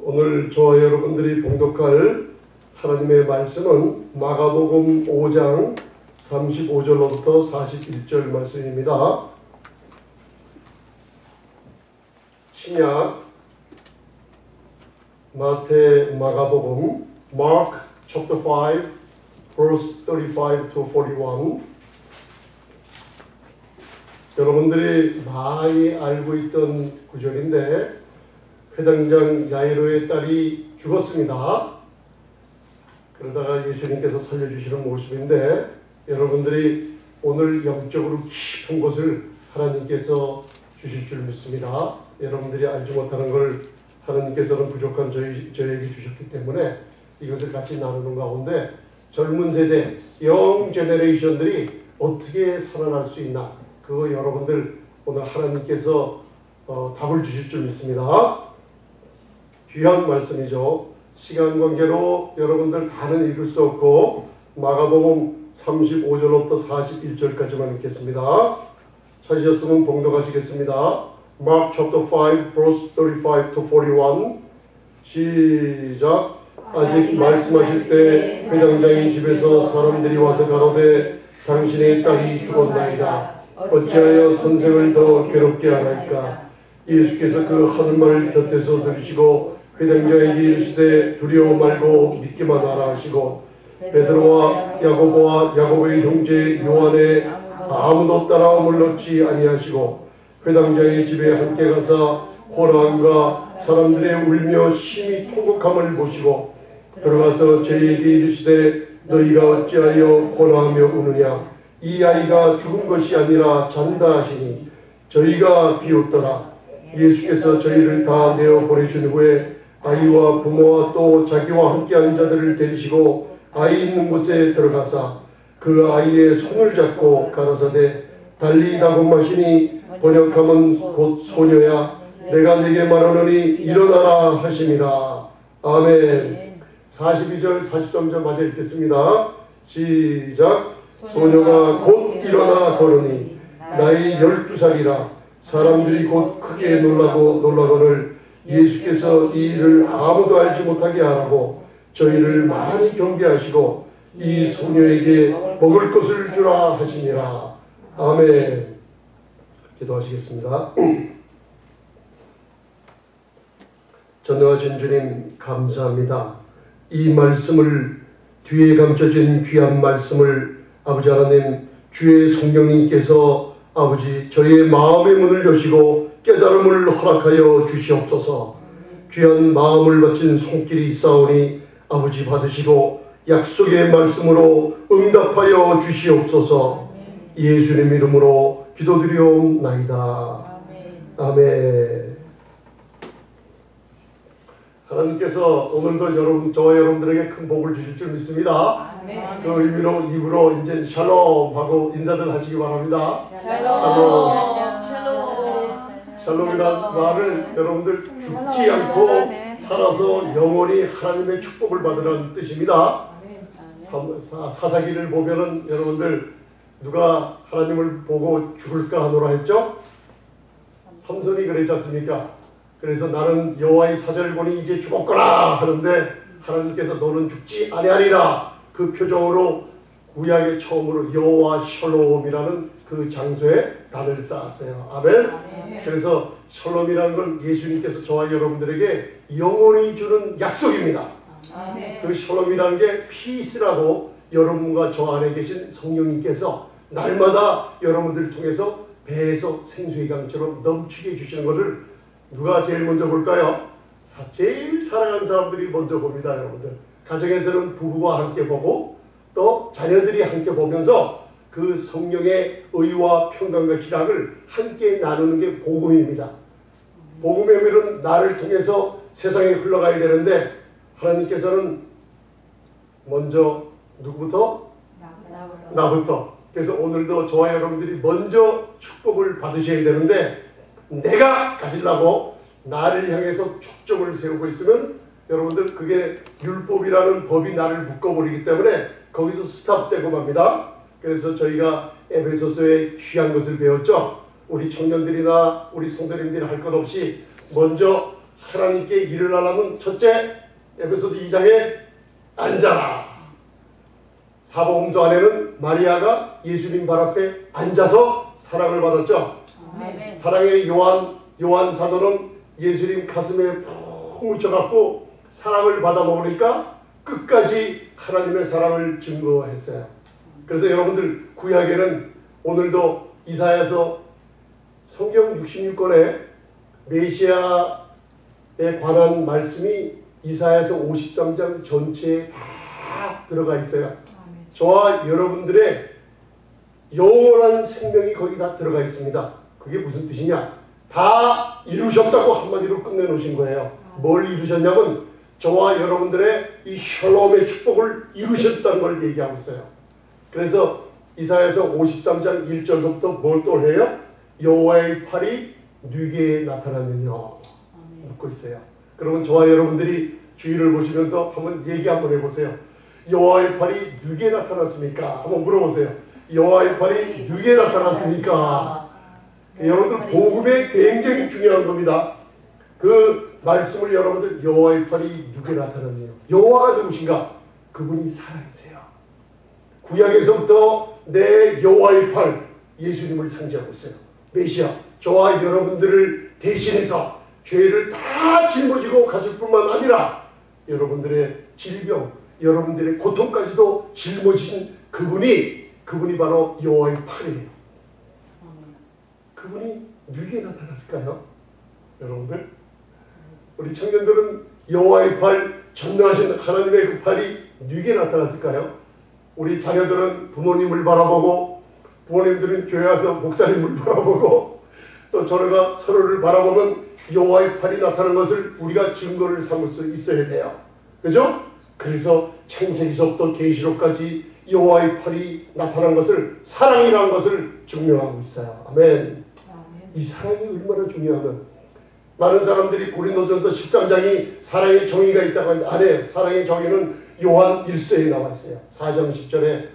오늘 저와 여러분들이 봉독할 하나님의 말씀은 마가복음 5장 35절로부터 41절 말씀입니다. 신약 마태 마가복음 Mark chapter 5 verse 35 to 41. 여러분들이 많이 알고 있던 구절인데 회당장 야이로의 딸이 죽었습니다. 그러다가 예수님께서 살려주시는 모습인데 여러분들이 오늘 영적으로 깊은 것을 하나님께서 주실 줄 믿습니다. 여러분들이 알지 못하는 걸 하나님께서는 부족한 저에게 주셨기 때문에 이것을 같이 나누는 가운데 젊은 세대, 영 제너레이션들이 어떻게 살아날 수 있나, 그거 여러분들 오늘 하나님께서 답을 주실 줄 믿습니다. 귀한 말씀이죠. 시간 관계로 여러분들 다는 읽을 수 없고 마가복음 35절부터 41절까지만 읽겠습니다. 찾으셨으면 봉독하시겠습니다. Mark chapter 5 verse 35 to 41. 시작. 아직 말씀하실 때 회당장의 집에서 사람들이 와서 가로되 당신의 딸이 죽었나이다. 어찌하여 선생을 더 괴롭게 하나이까. 예수께서 그 하는 말을 곁에서 들으시고 회당장에게 이르시되 두려워 말고 믿기만 하라 하시고 베드로와 야고보와 야고보의 형제 요한의 아무도 따라옴을 넣지 아니하시고 회당장의 집에 함께 가사 호랑과 사람들의 울며 심히 통곡함을 보시고 들어가서 저희에게 이르시되 너희가 어찌하여 호랑하며 우느냐. 이 아이가 죽은 것이 아니라 잔다 하시니 저희가 비웃더라. 예수께서 저희를 다 내어 보내준 후에 아이와 부모와 또 자기와 함께하는 자들을 데리시고 아이 있는 곳에 들어가사 그 아이의 손을 잡고 가라사대 달리다고 하시니 번역하면 곧 소녀야 내가 네게 말하노니 일어나라 하심이라. 아멘. 42절 43절 마저 읽겠습니다. 시작. 소녀가 곧 일어나 걸으니 나이 12살이라 사람들이 곧 크게 놀라거늘 예수께서 이 일을 아무도 알지 못하게 하라고 저희를 많이 경계하시고 이 소녀에게 먹을 것을 주라 하시니라. 아멘. 기도하시겠습니다. 전능하신 주님 감사합니다. 이 말씀을 뒤에 감춰진 귀한 말씀을 아버지 하나님 주의 성령님께서 아버지 저희의 마음의 문을 여시고 깨달음을 허락하여 주시옵소서. 귀한 마음을 바친 손길이 있사오니 아버지 받으시고 약속의 말씀으로 응답하여 주시옵소서. 예수님 이름으로 기도드리옵나이다. 아멘. 하나님께서 오늘도 저와 여러분들에게 큰 복을 주실 줄 믿습니다. 아멘. 그 의미로 입으로 이제 샬롬 하고 인사들 하시기 바랍니다. 샬롬. 샬롬이라는 말을 여러분들 죽지 않고 살아서 영원히 하나님의 축복을 받으라는 뜻입니다. 사사기를 보면은 여러분들 누가 하나님을 보고 죽을까 하노라 했죠? 삼손이 그랬지 않습니까? 그래서 나는 여호와의 사자를 보니 이제 죽었거라 하는데 하나님께서 너는 죽지 아니하리라. 그 표정으로 구약의 처음으로 여호와 샬롬이라는 그 장소에 단을 쌓았어요. 아멘. 그래서 샬롬이라는 건 예수님께서 저와 여러분들에게 영원히 주는 약속입니다. 그 샬롬이라는 게 피스라고 여러분과 저 안에 계신 성령님께서 날마다 여러분들을 통해서 배에서 생수의 강처럼 넘치게 해주시는 것을 누가 제일 먼저 볼까요? 제일 사랑하는 사람들이 먼저 봅니다. 여러분들 가정에서는 부부와 함께 보고 또 자녀들이 함께 보면서 그 성령의 의와 평강과 희락을 함께 나누는 게 복음입니다. 복음의 의미는 나를 통해서 세상에 흘러가야 되는데 하나님께서는 먼저 누구부터? 나부터. 그래서 오늘도 저와 여러분들이 먼저 축복을 받으셔야 되는데 내가 가지려고 나를 향해서 초점을 세우고 있으면 여러분들 그게 율법이라는 법이 나를 묶어버리기 때문에 거기서 스탑되고 맙니다. 그래서 저희가 에베소서의 귀한 것을 배웠죠. 우리 청년들이나 우리 성도님들이 할 것 없이 먼저 하나님께 일을 하려면 첫째 에베소서 2장에 앉아라. 사복음서 안에는 마리아가 예수님 발 앞에 앉아서 사랑을 받았죠. 아멘. 사랑의 요한 사도는 예수님 가슴에 푹 묻혀갖고 사랑을 받아 먹으니까 끝까지 하나님의 사랑을 증거했어요. 그래서 여러분들 구약에는 오늘도 이사야서 성경 66권에 메시아에 관한 말씀이 이사야서 53장 전체에 다 들어가 있어요. 저와 여러분들의 영원한 생명이 거기 다 들어가 있습니다. 그게 무슨 뜻이냐? 다 이루셨다고 한마디로 끝내놓으신 거예요. 뭘 이루셨냐면 저와 여러분들의 이 샬롬의 축복을 이루셨다는 걸 얘기하고 있어요. 그래서 이사야서 53장 1절부터 뭘 또 해요? 여호와의 팔이 네게 나타났느냐 묻고 있어요. 그러면 저와 여러분들이 주위를 보시면서 한번 얘기 한번 해보세요. 여호와의 팔이 네게 나타났습니까? 한번 물어보세요. 여호와의 팔이 네게 나타났습니까? 여러분들 복음에 굉장히 중요한 겁니다. 그 말씀을 여러분들 여호와의 팔이 네게 나타났네요. 여호와가 누구신가? 그분이 살아계세요. 구약에서부터 내 여호와의 팔 예수님을 상징하고 있어요. 메시아 저와 여러분들을 대신해서 죄를 다 짊어지고 가실 뿐만 아니라 여러분들의 질병, 여러분들의 고통까지도 짊어진 그분이 바로 여호와의 팔이에요. 그분이 누구에게 나타났을까요? 여러분들 우리 청년들은 여호와의 팔, 전능하신 하나님의 그 팔이 누구에게 나타났을까요? 우리 자녀들은 부모님을 바라보고 부모님들은 교회 와서 목사님을 바라보고 또 저희가 서로를 바라보면 여호와의 팔이 나타나는 것을 우리가 증거를 삼을 수 있어야 돼요. 그죠? 그래서 창세기서부터 계시록까지 여호와의 팔이 나타난 것을 사랑이라는 것을 증명하고 있어요. 아멘. 이 사랑이 얼마나 중요하면 많은 사람들이 고린도전서 13장이 사랑의 정의가 있다고 하는데 아니에요. 사랑의 정의는 요한 1서에 나와 있어요. 4장 10절에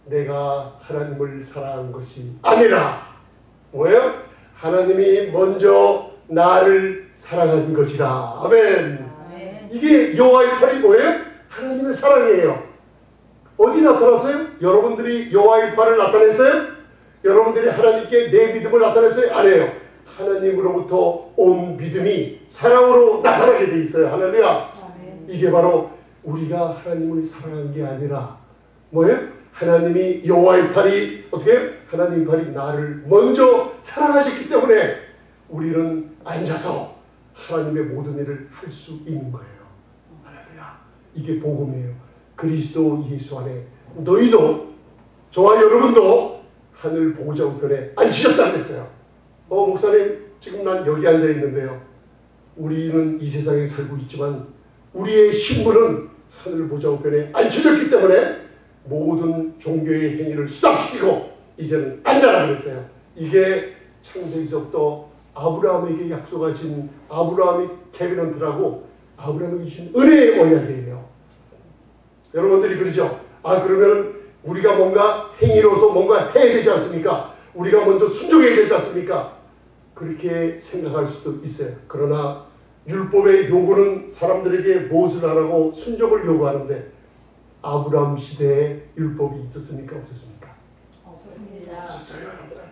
내가 하나님을 사랑한 것이 아니라 뭐예요? 하나님이 먼저 나를 사랑한 것이라. 아멘. 아멘. 이게 여호와의 팔이 뭐예요? 하나님의 사랑이에요. 어디 나타났어요? 여러분들이 여호와의 팔을 나타냈어요? 여러분들이 하나님께 내 믿음을 나타냈어요? 아니에요. 하나님으로부터 온 믿음이 사랑으로 나타나게 돼 있어요. 할렐루야. 아멘. 이게 바로 우리가 하나님을 사랑한 게 아니라 뭐예요? 하나님이 여호와의 팔이 어떻게 해요? 하나님 팔이 나를 먼저 사랑하셨기 때문에 우리는 앉아서 하나님의 모든 일을 할 수 있는 거예요. 할렐루야. 이게 복음이에요. 그리스도 예수 안에 너희도 저와 여러분도 하늘 보호자 우편에 앉으셨다 그랬어요. 목사님 지금 난 여기 앉아 있는데요. 우리는 이 세상에 살고 있지만 우리의 신분은 하늘 보호자 우편에 앉혀졌기 때문에 모든 종교의 행위를 수답시키고 이제는 앉아라 그랬어요. 이게 창세기서부터 아브라함에게 약속하신 아브라함의 캐비넌트라고 아브라함에게 주신 은혜의 언약이에요. 여러분들이 그러죠? 그러면 우리가 뭔가 행위로서 뭔가 해야 되지 않습니까? 우리가 먼저 순종해야 되지 않습니까? 그렇게 생각할 수도 있어요. 그러나 율법의 요구는 사람들에게 무엇을 하라고 순종을 요구하는데 아브라함 시대에 율법이 있었습니까? 없었습니까? 없었습니다. 없었어요, 여러분들.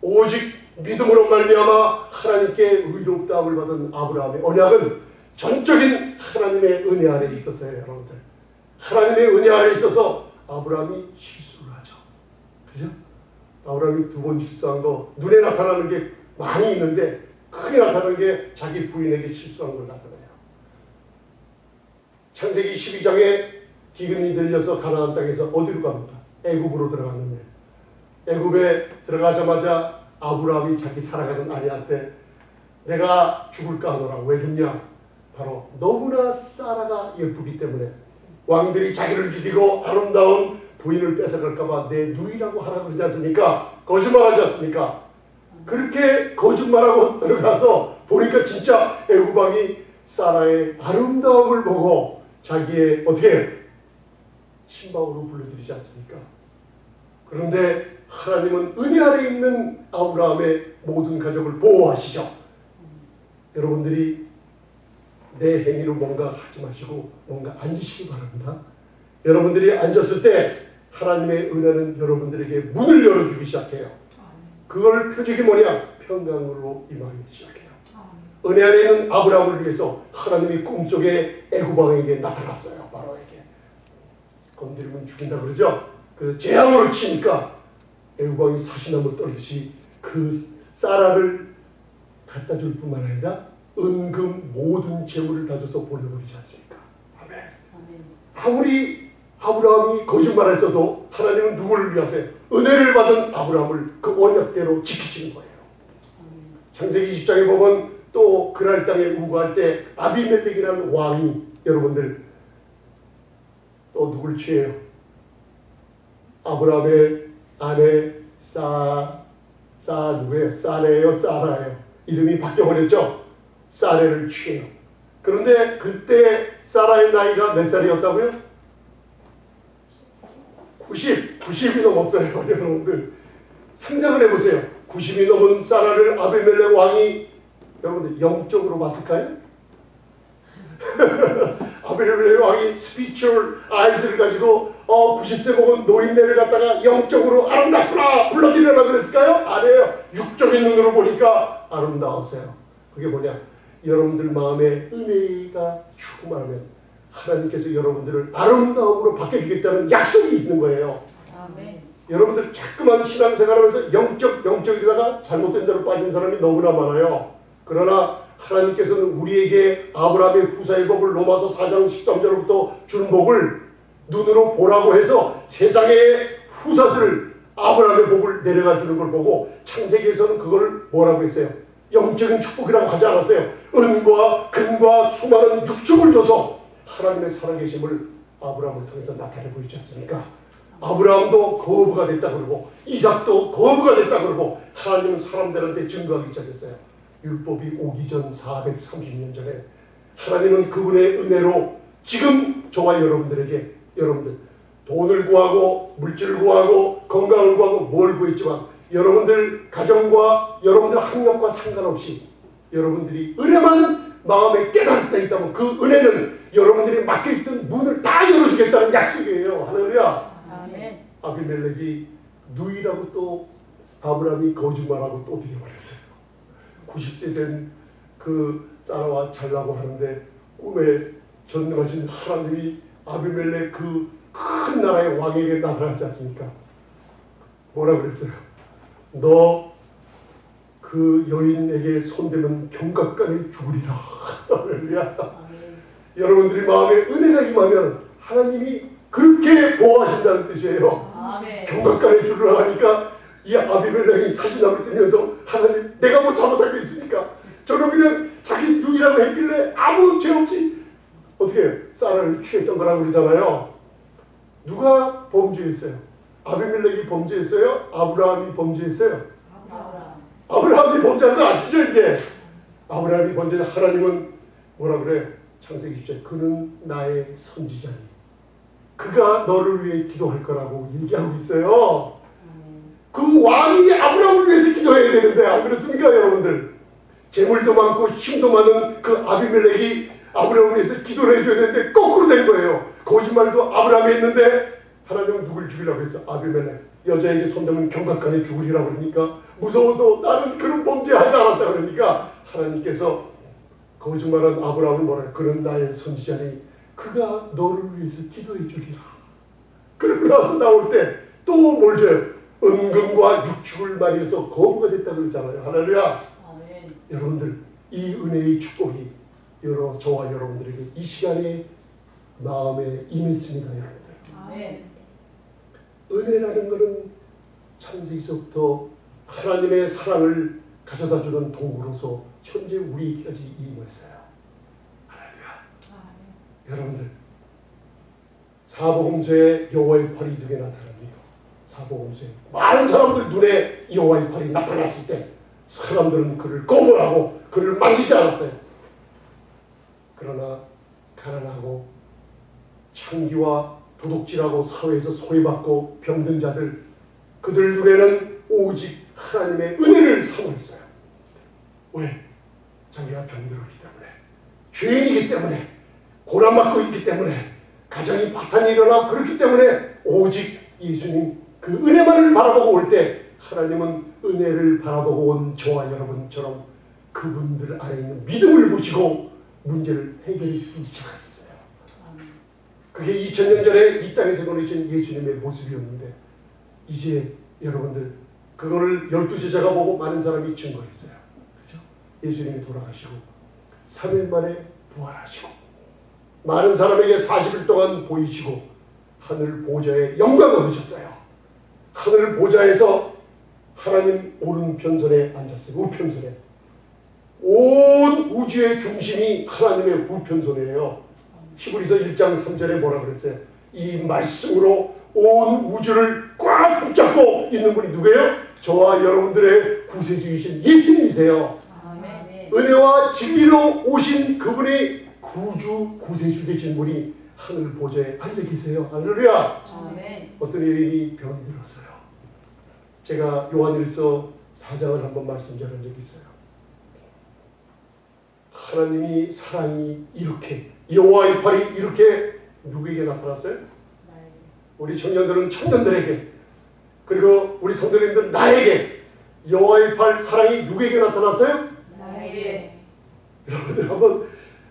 오직 믿음으로 말미암아 하나님께 의롭다함을 받은 아브라함의 언약은 전적인 하나님의 은혜 아래 있었어요, 여러분들. 하나님의 은혜 아래 있어서 아브라함이 실수를 하죠. 그죠? 아브라함이 두 번 실수한 거 눈에 나타나는 게 많이 있는데 크게 나타나는 게 자기 부인에게 실수한 걸 나타나요. 창세기 12장에 기근이 들려서 가나안 땅에서 어디로 갑니까? 애굽으로 들어갔는데 애굽에 들어가자마자 아브라함이 자기 사랑하는 아내한테 내가 죽을까 하노라. 왜 죽냐? 바로 너무나 사라가 예쁘기 때문에 왕들이 자기를 죽이고 아름다운 부인을 뺏어갈까봐 내 누이라고 하라 그러지 않습니까? 거짓말하지 않습니까? 그렇게 거짓말하고 들어가서 보니까 진짜 애굽 왕이 사라의 아름다움을 보고 자기의 어떻게 신방으로 불러들이지 않습니까? 그런데 하나님은 은혜 아래 있는 아브라함의 모든 가족을 보호하시죠. 여러분들이 내 행위로 뭔가 하지 마시고 뭔가 앉으시기 바랍니다. 여러분들이 앉았을 때 하나님의 은혜는 여러분들에게 문을 열어주기 시작해요. 그걸 표적이 뭐냐? 평강으로 임하기 시작해요. 은혜 안에 있는 아브라함을 위해서 하나님이 꿈속에 애굽 왕에게 나타났어요. 바로에게. 건드리면 죽인다 그러죠. 그 재앙으로 치니까 애굽 왕이 사시나무 떨듯이 그 사라를 갖다 줄 뿐만 아니라 은금 모든 재물을 다 줘서 보내버리지 않습니까? 아멘. 아무리 아브라함이 거짓말했어도 하나님은 누구를 위하세요? 은혜를 받은 아브라함을 그 언약대로 지키시는 거예요. 창세기 20장에 보면 또 그랄 땅에 우거할 때 아비멜렉이라는 왕이 여러분들 또 누굴 취해요? 아브라함의 아내 누구예요? 사레예요? 사라예요. 이름이 바뀌어버렸죠? 사레를 취해요. 그런데 그때 사라의 나이가 몇 살이었다고요? 90이 넘었어요. 여러분들 상상을 해보세요. 90이 넘은 사라를 아비멜렉 왕이 여러분들 영적으로 봤을까요? 아비멜렉 왕이 스피추얼 아이즈를 가지고 90세 먹은 노인네를 갖다가 영적으로 아름답구나 불러들여라 그랬을까요? 아니에요. 육적인 눈으로 보니까 아름다웠어요. 그게 뭐냐? 여러분들 마음에 은혜가 충만하면 하나님께서 여러분들을 아름다움으로 바꿔주겠다는 약속이 있는 거예요. 아멘. 여러분들 자꾸만 신앙생활하면서 영적이다가 잘못된 대로 빠진 사람이 너무나 많아요. 그러나 하나님께서는 우리에게 아브라함의 후사의 법을 로마서 4장 13절부터 준 복을 눈으로 보라고 해서 세상의 후사들을 아브라함의 복을 내려가 주는 걸 보고 창세기에서는 그걸 뭐라고 했어요? 영적인 축복이라고 하지 않았어요. 은과 금과 수많은 육축을 줘서 하나님의 살아계심을 아브라함을 통해서 나타내 보이지 않습니까? 아브라함도 거부가 됐다 그러고 이삭도 거부가 됐다 그러고 하나님은 사람들한테 증거하기 시작했어요. 율법이 오기 전 430년 전에 하나님은 그분의 은혜로 지금 저와 여러분들에게 여러분들 돈을 구하고 물질을 구하고 건강을 구하고 뭘 구했지만 여러분들 가정과 여러분들 학력과 상관없이 여러분들이 은혜만 마음에 깨달았다 있다면 그 은혜는 여러분들이 막혀있던 문을 다 열어주겠다는 약속이에요. 할렐루야. 아멘. 아비멜렉이 누이라고 또 아브라함이 거짓말하고 또 드려버렸어요. 90세 된 그 사라와 잘라고 하는데 꿈에 전능하신 하나님이 아비멜렉 그 큰 나라의 왕에게 나타났지 않습니까? 뭐라 그랬어요? 너 그 여인에게 손대면 경각간에 죽으리라. 할렐루야. 여러분들이 마음에 은혜가 임하면 하나님이 그렇게 보호하신다는 뜻이에요. 아멘. 경각간에 죽으라 하니까 이 아비멜렉이 사시나무를 들면서 하나님 내가 뭐 잘못한 게 있습니까? 저는 그냥 자기 누이라고 했길래 아무 죄 없이 어떻게 사라를 취했던 거라고 그러잖아요. 누가 범죄했어요? 아비멜렉이 범죄했어요? 아브라함이 범죄했어요? 아브라함이 범죄한 거 아시죠 이제? 아브라함이 범죄한 하나님은 뭐라 그래? 창세기 10절 그는 나의 선지자니 그가 너를 위해 기도할 거라고 얘기하고 있어요. 그 왕이 아브라함을 위해서 기도해야 되는데 안 그렇습니까 여러분들? 재물도 많고 힘도 많은 그 아비멜렉이 아브라함을 위해서 기도를 해줘야 되는데 거꾸로 된 거예요. 거짓말도 아브라함이 했는데 하나님은 누굴 죽이려고 했어? 아비멜렉. 여자에게 손대면 경각간에 죽으리라고 그러니까 무서워서 나는 그런 범죄하지 않았다 그러니까 하나님께서 거짓말한 아브라함을 뭐라 해? 그는 나의 선지자니 그가 너를 위해서 기도해 주리라. 그러고 나서 나올 때 또 뭘 줘요? 은금과 육축을 말해서 거부가 됐다고 그러잖아요. 할렐루야. 아멘. 여러분들 이 은혜의 축복이 저와 여러분들에게 이 시간에 마음에 임했습니다. 여러분들. 아멘. 은혜라는 것은 창세기서부터 하나님의 사랑을 가져다주는 도구로서 현재 우리에게까지 임했어요. 할렐루야. 여러분들 사복음서에 여호와의 팔이 눈에 나타납니다. 사복음서에 많은 사람들 눈에 여호와의 팔이 나타났을 때 사람들은 그를 거부하고 그를 만지지 않았어요. 그러나 가난하고 창기와 도둑질하고 사회에서 소외받고 병든 자들 그들 눈에는 오직 하나님의 은혜를 사모했어요. 왜? 자기가 병들었기 때문에, 죄인이기 때문에, 고난받고 있기 때문에, 가정이 파탄이 일어나 그렇기 때문에 오직 예수님 그 은혜만을 바라보고 올 때 하나님은 은혜를 바라보고 온 저와 여러분처럼 그분들 안에 있는 믿음을 보시고 문제를 해결해 주기 시작하셨어요. 그게 2000년 전에 이 땅에서 보내신 예수님의 모습이었는데 이제 여러분들 그거를 12제자가 보고 많은 사람이 증거했어요. 그렇죠? 예수님이 돌아가시고 3일 만에 부활하시고 많은 사람에게 40일 동안 보이시고 하늘 보좌에 영광을 얻으셨어요. 하늘 보좌에서 하나님 오른편선에 앉았어요. 우편선에. 온 우주의 중심이 하나님의 우편선이에요. 히브리서 1장 3절에 뭐라 그랬어요? 이 말씀으로 온 우주를 꽉 붙잡고 있는 분이 누구예요? 저와 여러분들의 구세주이신 예수님이세요. 아멘. 은혜와 진리로 오신 그분이 구주 구세주 되신 분이 하늘 보좌에 앉아 계세요. 할렐루야. 아멘. 어떤 여인이 병이 들었어요. 제가 요한일서 4장을 한번 말씀 전한 적이 있어요. 하나님이 사랑이 이렇게 여호와의 팔이 이렇게 누구에게 나타났어요? 우리 청년들은 청년들에게, 그리고 우리 성도님들은 나에게 여호와의 팔 사랑이 누구에게 나타났어요? 나에게. 여러분들 한번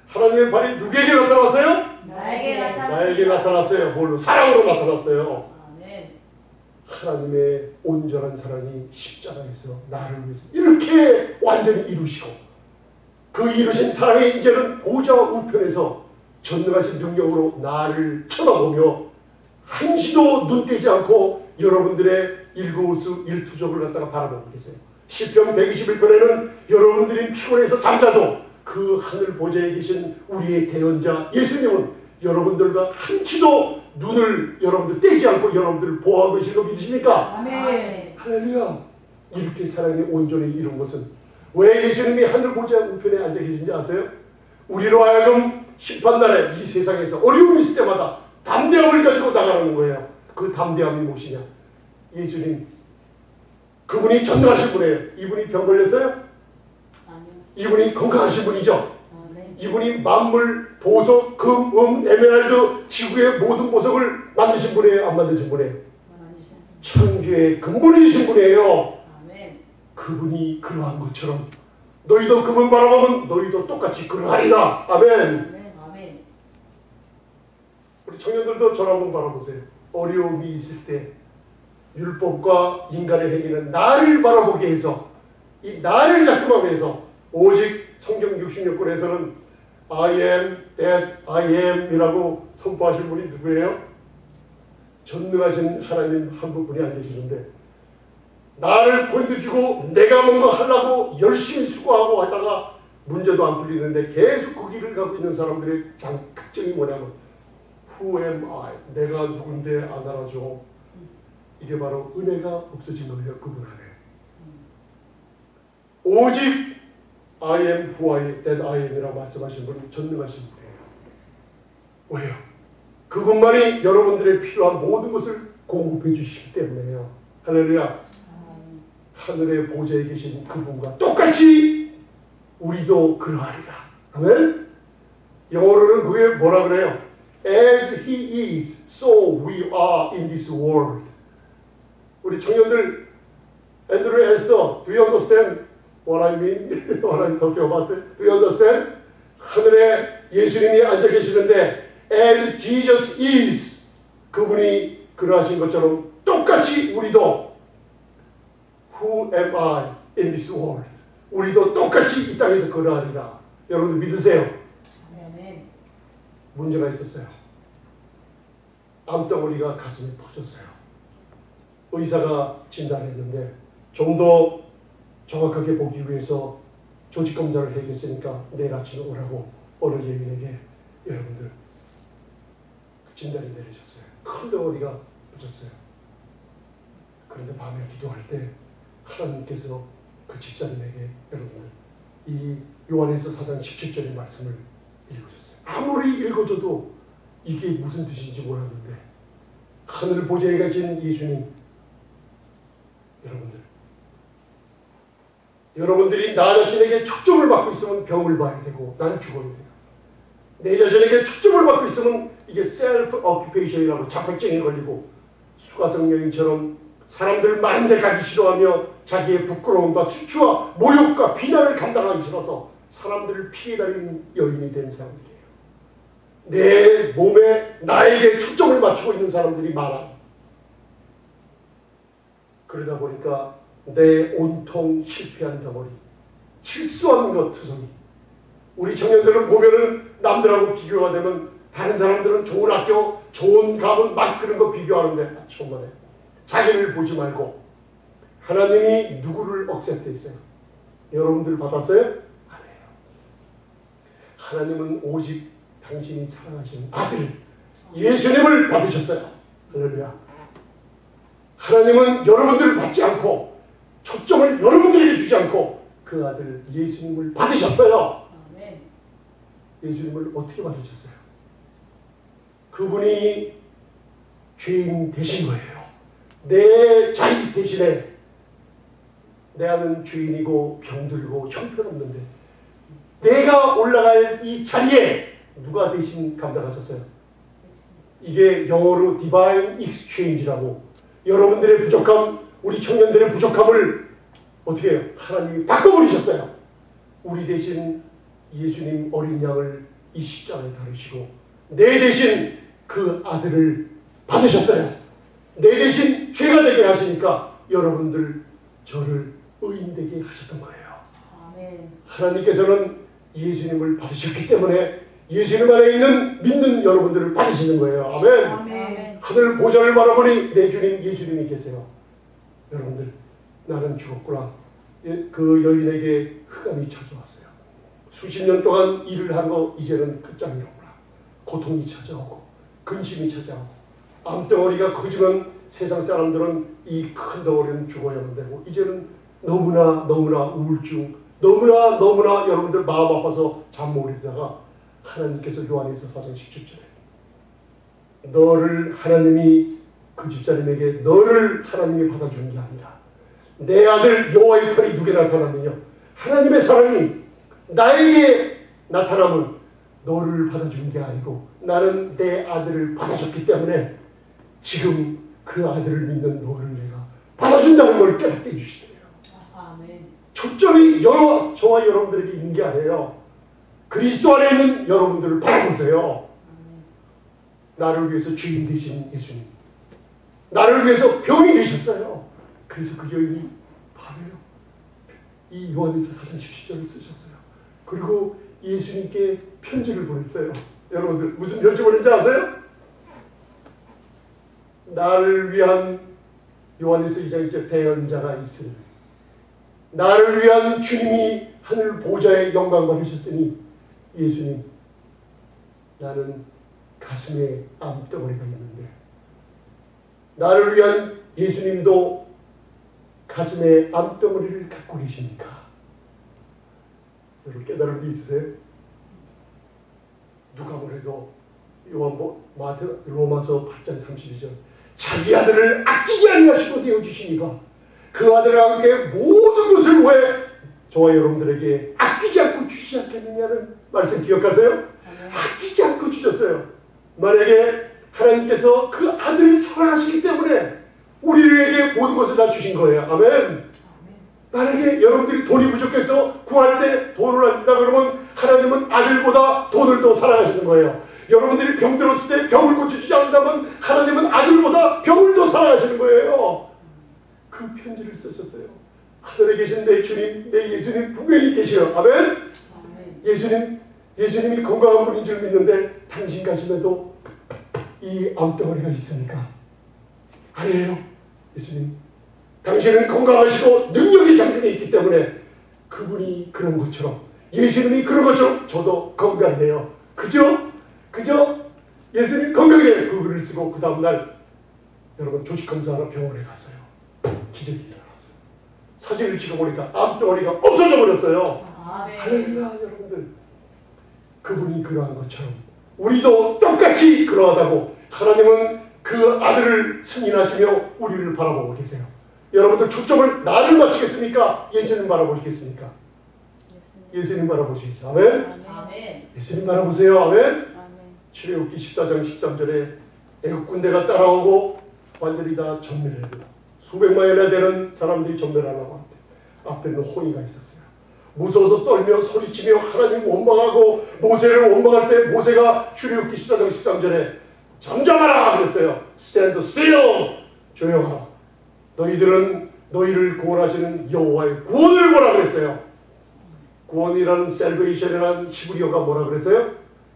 하나님의 팔이 누구에게 나타났어요? 나에게 나타났어요. 뭘로? 사랑으로 나타났어요. 아멘. 하나님의 온전한 사랑이 십자가에서 나를 위해서 이렇게 완전히 이루시고 그 이루신 사랑이 이제는 보좌 우편에서 전능하신 능력으로 나를 쳐다보며 한시도 눈 떼지 않고 여러분들의 일거수 일투족을 갖다가 바라보고 계세요. 시편 121편에는 여러분들이 피곤해서 잠자도 그 하늘 보좌에 계신 우리의 대언자 예수님은 여러분들과 한치도 눈을 여러분들 떼지 않고 여러분들을 보호하고 계신 거 믿으십니까? 아멘. 할렐루야. 이렇게 사랑이 온전히 이룬 것은 왜 예수님이 하늘 보좌 우편에 앉아 계신지 아세요? 우리로 하여금 심판날에 이 세상에서 어려움이 있을 때마다 담대함을 가지고 나가는 거예요. 그 담대함이 무엇이냐? 예수님 그분이 전능하신 분이에요. 이분이 병 걸렸어요? 아니요. 이분이 건강하신 분이죠. 네. 이분이 만물, 보석, 금, 에메랄드, 지구의 모든 보석을 만드신 분이에요? 안 만드신 분이에요? 창조의 근본이신 분이에요. 아멘. 그분이 그러한 것처럼 너희도 그분 바라보면 너희도 똑같이 그러하리라. 아멘. 아멘. 우리 청년들도 저를 한번 바라보세요. 어려움이 있을 때 율법과 인간의 행위는 나를 바라보게 해서 이 나를 잡기만 해서 오직 성경 66권에서는 I am that I am 이라고 선포하신 분이 누구예요? 전능하신 하나님 한 분이 안 계시는데 나를 포인트 주고 내가 뭔가 하려고 열심히 수고하고 하다가 문제도 안 풀리는데 계속 그 길을 가고 있는 사람들의 특징이 뭐냐면 Who am I? 내가 누군데 안 알아줘. 이게 바로 은혜가 없어진 거예요. 그분 안에. 오직 I am who I am, that I am 이라고 말씀하신 분은 전능하신 분이에요. 왜요? 그분만이 여러분들의 필요한 모든 것을 공급해 주시기 때문에요. 할렐루야. 하늘의 보좌에 계신 그분과 똑같이 우리도 그러하리라. 아멘. 영어로는 그게 뭐라 그래요? As he is, so we are in this world. 우리 청년들, Andrew Esther, do you understand what I mean? What I'm talking about? Do you understand? 하늘에 예수님이 앉아 계시는데 As Jesus is, 그분이 그러하신 것처럼 똑같이 우리도 Who am I in this world? 우리도 똑같이 이 땅에서 그러하리라. 여러분들 믿으세요? 아멘. 문제가 있었어요. 암덩어리가 가슴에 퍼졌어요. 의사가 진단했는데 좀 더 정확하게 보기 위해서 조직검사를 해야겠으니까 내일 아침에 오라고 어느 여인에게 여러분들 그 진단이 내려졌어요. 큰 덩어리가 붙었어요. 그런데 밤에 기도할 때 하나님께서 그 집사님에게 여러분들 이 요한일서 4장 17절의 말씀을 읽어줬어요. 아무리 읽어줘도 이게 무슨 뜻인지 몰랐는데 하늘 보좌에 계신 예수님 여러분들 여러분들이 나 자신에게 초점을 받고 있으면 병을 봐야 되고 난 죽어야 돼요. 내 자신에게 초점을 받고 있으면 이게 셀프 오큐페이션이라고 자격증이 걸리고 수가성 여인처럼 사람들 많은 데 가기 싫어하며 자기의 부끄러움과 수치와 모욕과 비난을 감당하기 싫어서 사람들을 피해 다니는 여인이 된 사람들이에요. 내 몸에 나에게 초점을 맞추고 있는 사람들이 많아. 그러다 보니까 내 온통 실패한 덩어리, 실수한 것 투성이. 우리 청년들은 보면은 남들하고 비교가 되면 다른 사람들은 좋은 학교, 좋은 가문 막 그런 거 비교하는데 정말에 자기를 보지 말고 하나님이 누구를 억셉트했어요? 여러분들 받았어요? 아니에요. 하나님은 오직 당신이 사랑하시는 아들 예수님을 받으셨어요. 할렐루야. 하나님은 여러분들을 받지 않고 초점을 여러분들에게 주지 않고 그 아들 예수님을 받으셨어요. 예수님을 어떻게 받으셨어요? 그분이 죄인 되신 거예요. 내 자리 대신에 내가는 죄인이고 병들고 형편없는데 내가 올라갈 이 자리에 누가 대신 감당하셨어요? 이게 영어로 Divine Exchange라고 여러분들의 부족함, 우리 청년들의 부족함을 어떻게 해요? 하나님이 바꿔버리셨어요. 우리 대신 예수님 어린 양을 이 십자가에 다루시고 내 대신 그 아들을 받으셨어요. 내 대신 죄가 되게 하시니까 여러분들 저를 의인 되게 하셨던 거예요. 아멘. 하나님께서는 예수님을 받으셨기 때문에 예수님 안에 있는 믿는 여러분들을 받으시는 거예요. 아멘. 아멘. 하늘 보좌를 바라보니 내 주님 예수님이 계세요. 여러분들 나는 죽었구나. 그 여인에게 흑암이 찾아왔어요. 수십 년 동안 일을 한 거 이제는 끝장이로구나. 고통이 찾아오고 근심이 찾아오고 암덩어리가 커지면 세상 사람들은 이 큰 덩어리는 죽어야만 되고 이제는 너무나 우울증 너무나 여러분들 마음 아파서 잠 못 이루다가 하나님께서 요한일서 4장 17절에 너를 하나님이 그 집사님에게 너를 하나님이 받아주는 게 아니라 내 아들 여호와의 팔이 누게 나타났느냐 하나님의 사랑이 나에게 나타남은 너를 받아주는 게 아니고 나는 내 아들을 받아줬기 때문에 지금 그 아들을 믿는 너를 내가 받아준다는 걸 깨닫게 해주시더래요. 초점이 저와 여러분들에게 있는 게 아니에요. 그리스도 안에 있는 여러분들을 바라보세요. 나를 위해서 죄인 되신 예수님, 나를 위해서 병이 되셨어요. 그래서 그 여인이 밤에요 이 요한일서 4장 17절을 쓰셨어요. 그리고 예수님께 편지를 보냈어요. 여러분들 무슨 편지 보낸지 아세요? 나를 위한 요한일서 2장 1절 대언자가 있으니 나를 위한 주님이 하늘 보좌의 영광 받으셨으니 예수님 나는 가슴에 암덩어리가 있는데 나를 위한 예수님도 가슴에 암덩어리를 갖고 계십니까? 여러분 깨달은 게 있으세요? 누가 뭐래도 로마서 8장 32절 자기 아들을 아끼지 아니하시고 되어주시니까 그 아들과 함께 모든 것을 왜 저와 여러분들에게 아끼지 않고 주시지 않겠느냐는 말씀 기억하세요? 아끼지 않고 주셨어요. 만약에 하나님께서 그 아들을 사랑하시기 때문에 우리에게 모든 것을 다 주신 거예요. 아멘. 만약에 여러분들이 돈이 부족해서 구할 때 돈을 안 준다 그러면 하나님은 아들보다 돈을 더 사랑하시는 거예요. 여러분들이 병들었을 때 병을 고쳐주지 않는다면 하나님은 아들보다 병을 더 사랑하시는 거예요. 그 편지를 쓰셨어요. 하늘에 계신 내 주님, 내 예수님 분명히 계시요. 아멘. 예수님이 건강한 분인 줄 믿는데 당신 가슴에도 이 암덩어리가 있으니까 아니에요. 예수님 당신은 건강하시고 능력이 장중에 있기 때문에 그분이 그런 것처럼 예수님이 그런 것처럼 저도 건강해요. 그죠? 예수님 건강해요. 그 글을 쓰고 그 다음날 여러분 조직검사하러 병원에 갔어요. 기적이 일어났어요. 사진을 찍어보니까 암덩어리가 없어져 버렸어요. 할렐루야. 여러분들 그분이 그러한 것처럼 우리도 똑같이 그러하다고 하나님은 그 아들을 승인하시며 우리를 바라보고 계세요. 여러분들 초점을 나를 맞추겠습니까? 예수님 바라보시겠습니까? 예수님 바라보시겠죠. 아멘. 예수님 바라보세요. 아멘. 출애굽기 14장 13절에 애국 군대가 따라오고 완전히 다 전멸합니다. 수백만이나 되는 사람들이 전멸하려고 하는데 앞에는 호의가 있었어요. 무서워서 떨며 소리치며 하나님 원망하고 모세를 원망할 때 모세가 출애굽기 14장 13절에 잠잠하라 그랬어요. Stand still. 조용하라. 너희들은 너희를 구원하시는 여호와의 구원을 보라 그랬어요. 구원이라는 salvation이라는 히브리어가 뭐라 그랬어요?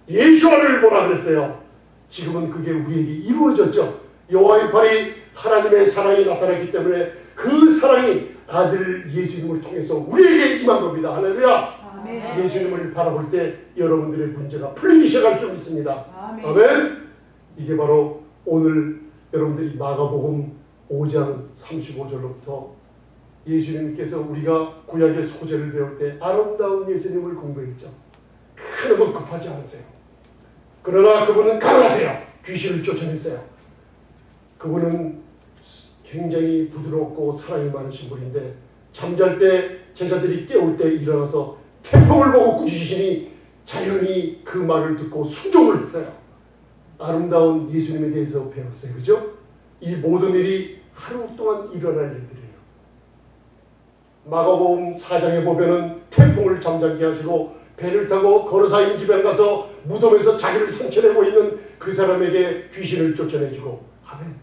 예수와를 보라 그랬어요. 지금은 그게 우리에게 이루어졌죠. 여호와의 팔이 하나님의 사랑이 나타났기 때문에 그 사랑이 아들 예수님을 통해서 우리에게 임한 겁니다. 할렐루야. 아멘. 예수님을 바라볼 때 여러분들의 문제가 풀리기 시작할 줄 믿습니다. 아멘. 아멘. 이게 바로 오늘 여러분들이 마가복음 5장 35절로부터 예수님께서 우리가 구약의 소재를 배울 때 아름다운 예수님을 공부했죠. 하나도 급하지 않으세요. 그러나 그분은 강하세요. 귀신을 쫓아냈어요. 그분은 굉장히 부드럽고 사랑이 많으신 분인데 잠잘 때 제자들이 깨울 때 일어나서 태풍을 보고 꾸짖으시니 자연히 그 말을 듣고 순종을 했어요. 아름다운 예수님에 대해서 배웠어요. 그죠? 이 모든 일이 하루 동안 일어날 일들이에요. 마가복음 4장에 보면은 태풍을 잠잠케 하시고 배를 타고 거르사임 집에 가서 무덤에서 자기를 상처내고 있는 그 사람에게 귀신을 쫓아내주고 아멘.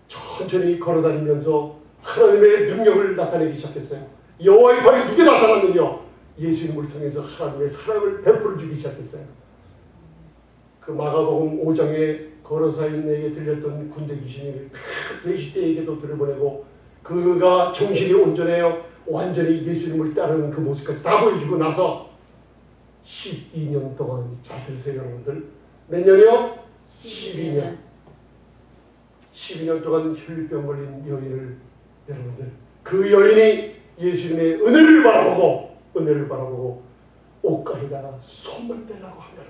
천천히 걸어다니면서 하나님의 능력을 나타내기 시작했어요. 여호와의 팔이 누게 나타났느냐? 예수님을 통해서 하나님의 사랑을 베풀어 주기 시작했어요. 그 마가복음 5장에 거르사인에게 들렸던 군대 귀신이 돼지떼에게도 들여보내고 그가 정신이 온전해요. 완전히 예수님을 따르는 그 모습까지 다 보여주고 나서 12년 동안 잘 들으세요 여러분들. 몇 년이요? 12년. 12년 동안 혈병 걸린 여인을 여러분들 그 여인이 예수님의 은혜를 바라보고 옷가에다가 손만 대라고 하면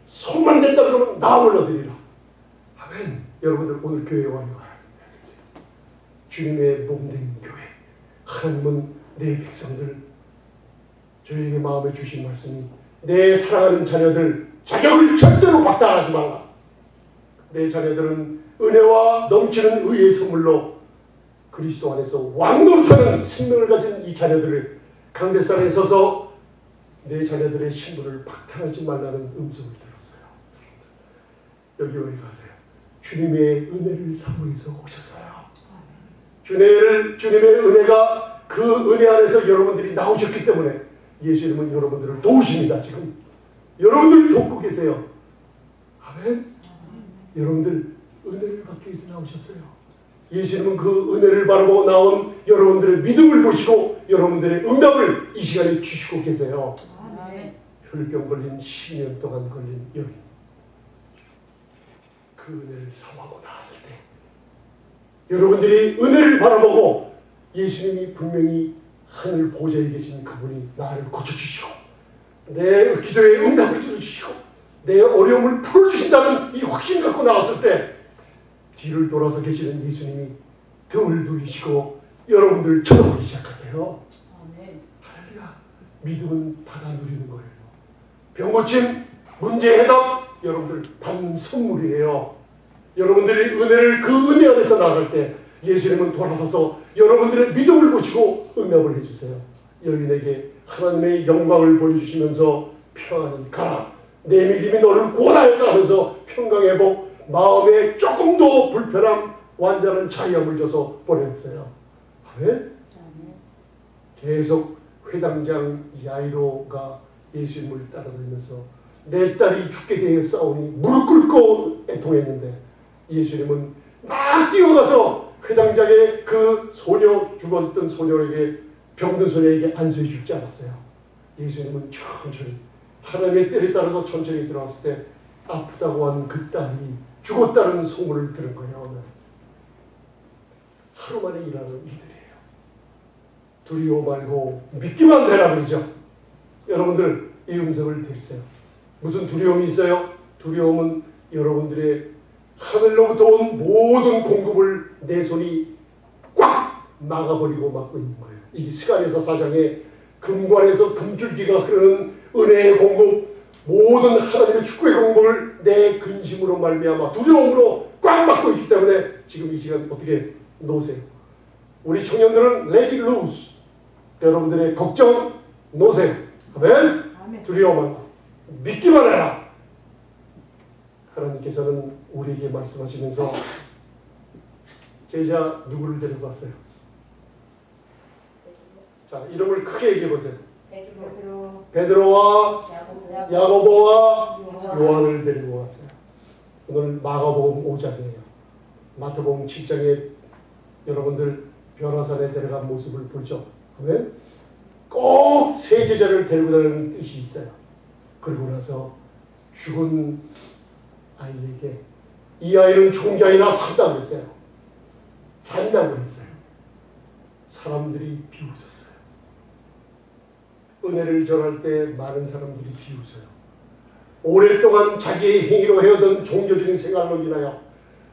손만 댄다 그러면 나음을 얻으리라. 아멘. 여러분들 오늘 교회 와요. 주님의 몸된 교회. 하나님은 내 백성들 저에게 마음에 주신 말씀이 내 사랑하는 자녀들 자격을 절대로 박탈하지 말라. 내 자녀들은 은혜와 넘치는 의의 선물로 그리스도 안에서 왕노릇하는 생명을 가진 이 자녀들을 강대상에 서서 내 자녀들의 신분을 박탈하지 말라는 음성을 들었어요. 여기 왜 가세요? 주님의 은혜를 사모해서 오셨어요. 주님의 은혜가 그 은혜 안에서 여러분들이 나오셨기 때문에 예수님은 여러분들을 도우십니다. 지금 여러분들을 돕고 계세요. 아멘. 여러분들 은혜를 받기 위해서 나오셨어요. 예수님은 그 은혜를 바라보고 나온 여러분들의 믿음을 보시고 여러분들의 응답을 이 시간에 주시고 계세요. 아멘. 혈병 걸린 12년 동안 걸린 여인 그 은혜를 사모하고 나왔을 때 여러분들이 은혜를 바라보고 예수님이 분명히 하늘 보좌에 계신 그분이 나를 고쳐주시고 내 기도에 응답을 들어주시고 내 어려움을 풀어주신다는 이 확신 갖고 나왔을 때 뒤를 돌아서 계시는 예수님이 등을 돌리시고 여러분들을 쳐다보기 시작하세요. 아멘. 할렐루야. 믿음은 받아 누리는 거예요. 병고침, 문제 해답 여러분들 받는 선물이에요. 여러분들이 은혜를 그 은혜 안에서 나아갈 때 예수님은 돌아서서 여러분들의 믿음을 보시고 응답을 해주세요. 여인에게 하나님의 영광을 보여주시면서 평안히 가라. 내 믿음이 너를 구원하였다 하면서 평강회복 마음에 조금도 불편함 완전한 자유함을 줘서 보냈어요. 아멘? 계속 회당장 야이로가 예수님을 따라다니면서 내 딸이 죽게 되었사오니 무릎 꿇고 애통했는데 예수님은 막 뛰어가서 회당장의 그 소녀 죽었던 소녀에게 병든 소녀에게 안수해 주지 않았어요. 예수님은 천천히 하나님의 때에 따라서 천천히 들어왔을 때 아프다고 한 그 딸이 죽었다는 소문을 들은 거예요. 하루 만에 일하는 일들이에요. 두려워 말고 믿기만 되라 그러죠. 여러분들 이 음성을 들으세요. 무슨 두려움이 있어요? 두려움은 여러분들의 하늘로부터 온 모든 공급을 내 손이 꽉 막아버리고 막고 있는 거예요. 이 스가랴서 4장에 금관에서 금줄기가 흐르는 은혜의 공급, 모든 하나님의 축복의 공급을 내 근심으로 말미암아 두려움으로 꽉 막고 있기 때문에 지금 이 시간 어떻게 놓으세요? 우리 청년들은 let it loose. 여러분들의 걱정 놓으세요. 아멘. 두려워 말고 믿기만 해라. 하나님께서는 우리에게 말씀하시면서 제자 누구를 데리고 왔어요? 자, 이름을 크게 얘기해 보세요. 베드로와 야고보와 요한을 데리고 왔어요. 오늘 마가복음 5장이에요. 마태복음 7장에 여러분들 변화산에 데려간 모습을 보죠. 아멘. 꼭 세 제자를 데리고 다니는 뜻이 있어요. 그러고 나서 죽은 아이에게 이 아이는 총자이나 산다고 했어요. 잔다고 했어요. 사람들이 비웃었어요. 은혜를 전할 때 많은 사람들이 비웃어요. 오랫동안 자기의 행위로 해오던 종교적인 생활로 인하여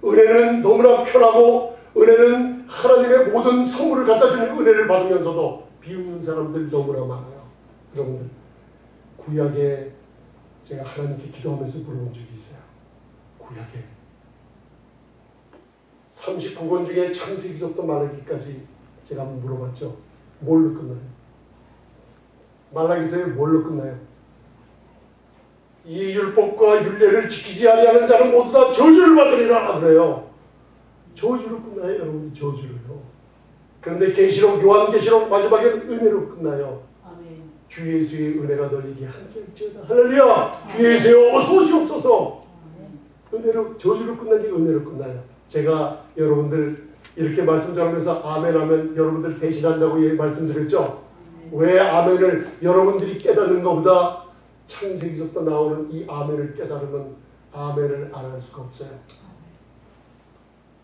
은혜는 너무나 편하고 은혜는 하나님의 모든 선물을 갖다주는 은혜를 받으면서도 비웃는 사람들 너무나 많아요. 여러분들, 구약에 제가 하나님께 기도하면서 물어본 적이 있어요. 구약에 39권 중에 창세기서부터 말라기까지 제가 한번 물어봤죠. 뭘로 끝나요? 말라기서에 뭘로 끝나요? 이 율법과 율례를 지키지 아니하는 자는 모두 다 저주를 받으리라 그래요. 저주로 끝나요. 여러분, 저주로요. 그런데 계시록, 요한계시록 마지막에는 은혜로 끝나요. 아멘. 주 예수의 은혜가 너희에게 함께할지어다. 할렐루야. 주 예수여 어서 오시옵소서. 은혜로, 저주로 끝난 게 은혜로 끝나요. 제가 여러분들 이렇게 말씀드리면서 아멘 하면 여러분들 대신한다고 말씀드렸죠. 왜 아멘을 여러분들이 깨닫는 것보다 창세기서부터 나오는 이 아멘을 깨달으면 아멘을 안 할 수가 없어요.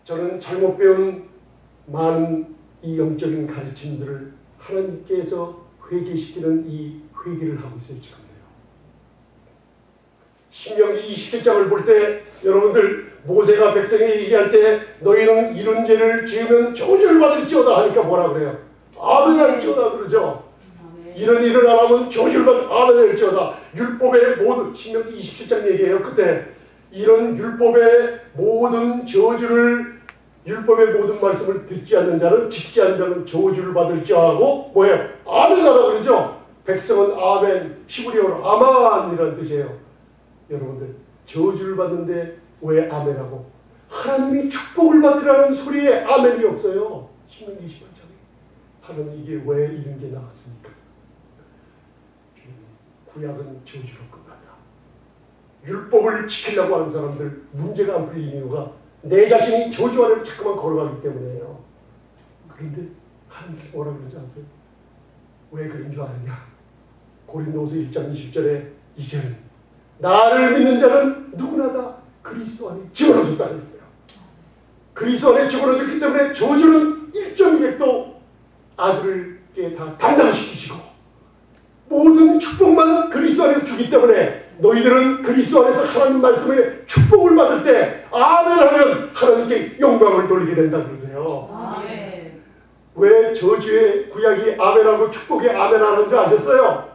저는 잘못 배운 많은 이 영적인 가르침들을 하나님께서 회개시키는 이 회개를 하고 있어요. 지금도요. 신명기 27장을 볼 때 여러분들 모세가 백성에게 얘기할 때 너희는 이런 죄를 지으면 저주를 받을지어다 하니까 뭐라 그래요? 아멘 할지어다 그러죠. 이런 일을 안 하면 저주를 받을 아멘 할지어다. 율법의 모든 신명기 27장 얘기해요. 그때 이런 율법의 모든 저주를 율법의 모든 말씀을 듣지 않는 자는 지키지 않는 자는 저주를 받을지하고 뭐예요? 아멘 하라 그러죠. 백성은 아멘, 히브리어로 아만이라는 뜻이에요. 여러분들 저주를 받는데 왜 아멘하고 하나님이 축복을 받으라는 소리에 아멘이 없어요. 신명기 28장에 하나님 이게 왜 이런 게 나왔습니까? 구약은 저주로 끝난다. 율법을 지키려고 하는 사람들 문제가 안 풀리는 이유가 내 자신이 저주 아래로 자꾸만 걸어가기 때문에요. 그런데 하나님께서 뭐라 그러지 않으세요? 왜 그런 줄 아느냐? 고린도후서 1장 20절에 이제는 나를 믿는 자는 누구나 다 그리스도 안에 집어넣어줬다 그랬어요. 그리스도 안에 집어넣어줬기 때문에 저주는 1.1획도 아들께 다 담당시키시고 모든 축복만 그리스도 안에서 주기 때문에 너희들은 그리스도 안에서 하나님 말씀에 축복을 받을 때 아멘 하면 하나님께 영광을 돌리게 된다 그러세요. 아멘. 왜 저주의 구약이 아멘하고 축복에 아멘 하는 줄 아셨어요?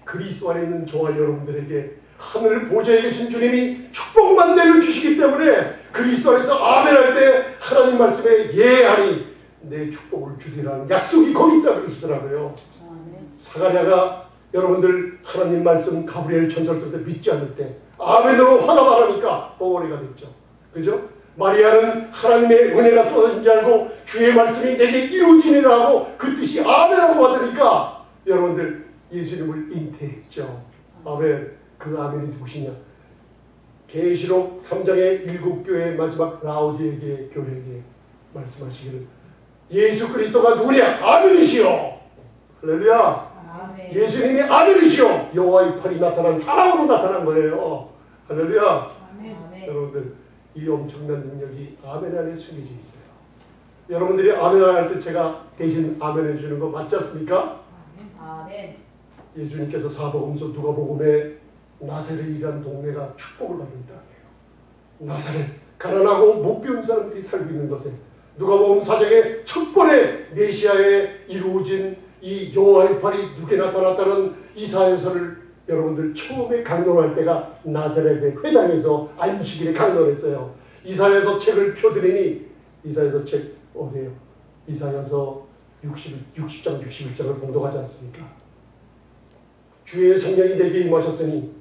그리스도 안에 있는 저와 여러분들에게 하늘 보좌에 계신 주님이 축복만 내려주시기 때문에 그리스도 안에서 아멘 할 때 하나님 말씀에 예하니 내 축복을 주리라는 약속이 거기 있다 그러시더라고요. 사가랴가 여러분들 하나님 말씀 가브리엘 전설 때 믿지 않을 때 아멘으로 화답 안 하니까 덩어리가 됐죠. 그죠? 마리아는 하나님의 은혜가 쏟아진 줄 알고 주의 말씀이 내게 이루어지니라 하고 그 뜻이 아멘하고 받으니까 여러분들 예수님을 잉태했죠. 아멘. 그 아멘이 누구시냐? 계시록 3장의 7교회의 마지막 라오디에게 교회에게 말씀하시기를 예수 그리스도가 누구냐? 아멘이시여. 할렐루야. 아멘. 예수님이 아멘이시여. 여호와의 팔이 나타난 사랑으로 나타난 거예요. 할렐루야. 아멘. 여러분들 이 엄청난 능력이 아멘 안에 숨겨져 있어요. 여러분들이 아멘 할 때 제가 대신 아멘 해주는 거 맞지 않습니까? 아멘. 예수님께서 사복음서 누가복음에 나사렛이라는 동네가 축복을 받은 땅이에요. 나사렛, 가난하고 못 배운 사람들이 살고 있는 것에 누가복음 4장에 첫 번에 메시아에 이루어진 이 여호와의 팔이 누게 나타났다는 이사야서를 여러분들 처음에 강론할 때가 나사렛의 회당에서 안식일에 강론했어요. 이사야서 책을 펴드리니 이사야서 책 어디에요? 이사야서 60장 61장을 봉독하지 않습니까? 주의 성령이 내게 임하셨으니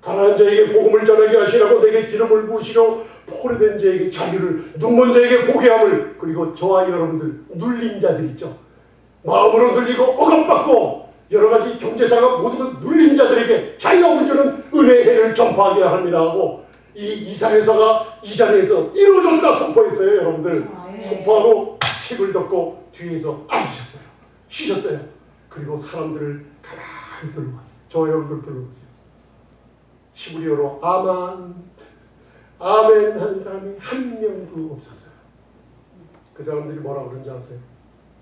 가난한 자에게 복음을 전하게 하시라고 내게 기름을 부으시려 포로된 자에게 자유를, 눈먼 자에게 보게 함을, 그리고 저와 여러분들 눌린 자들 있죠. 마음으로 눌리고 억압받고 여러 가지 경제사가 모든 것 눌린 자들에게 자유함을 주는 은혜의 해를 전파하게 합니다 하고 이 이사야서가 이 자리에서 이루어졌다 선포했어요. 여러분들 선포하고 책을 덮고 뒤에서 앉으셨어요. 쉬셨어요. 그리고 사람들을 가만히 둘러봤어요. 저와 여러분들 둘러봤어요. 히브리어로 아멘 하는 사람이 한 명도 없었어요. 그 사람들이 뭐라고 그런지 아세요?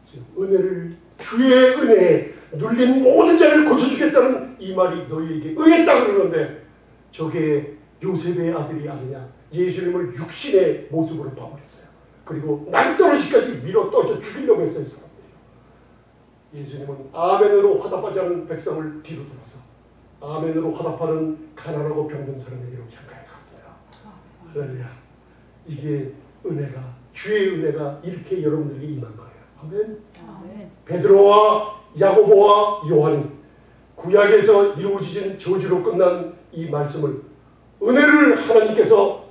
지금 은혜를, 주의 은혜에 눌린 모든 자를 고쳐주겠다는 이 말이 너희에게 응했다 그러는데 저게 요셉의 아들이 아니냐. 예수님을 육신의 모습으로 봐버렸어요. 그리고 낭떠러지까지 밀어 떨쳐 죽이려고 했어요. 사람들이. 예수님은 아멘으로 화답하지 않은 백성을 뒤로 돌아서 아멘으로 화답하는 가난하고 병든 사람에게로 향하여 갔어요. 할렐루야. 이게 은혜가, 주의 은혜가 이렇게 여러분들에게 임한 거예요. 아멘. 아멘. 베드로와 야고보와 요한이 구약에서 이루어지진 저주로 끝난 이 말씀을 은혜를 하나님께서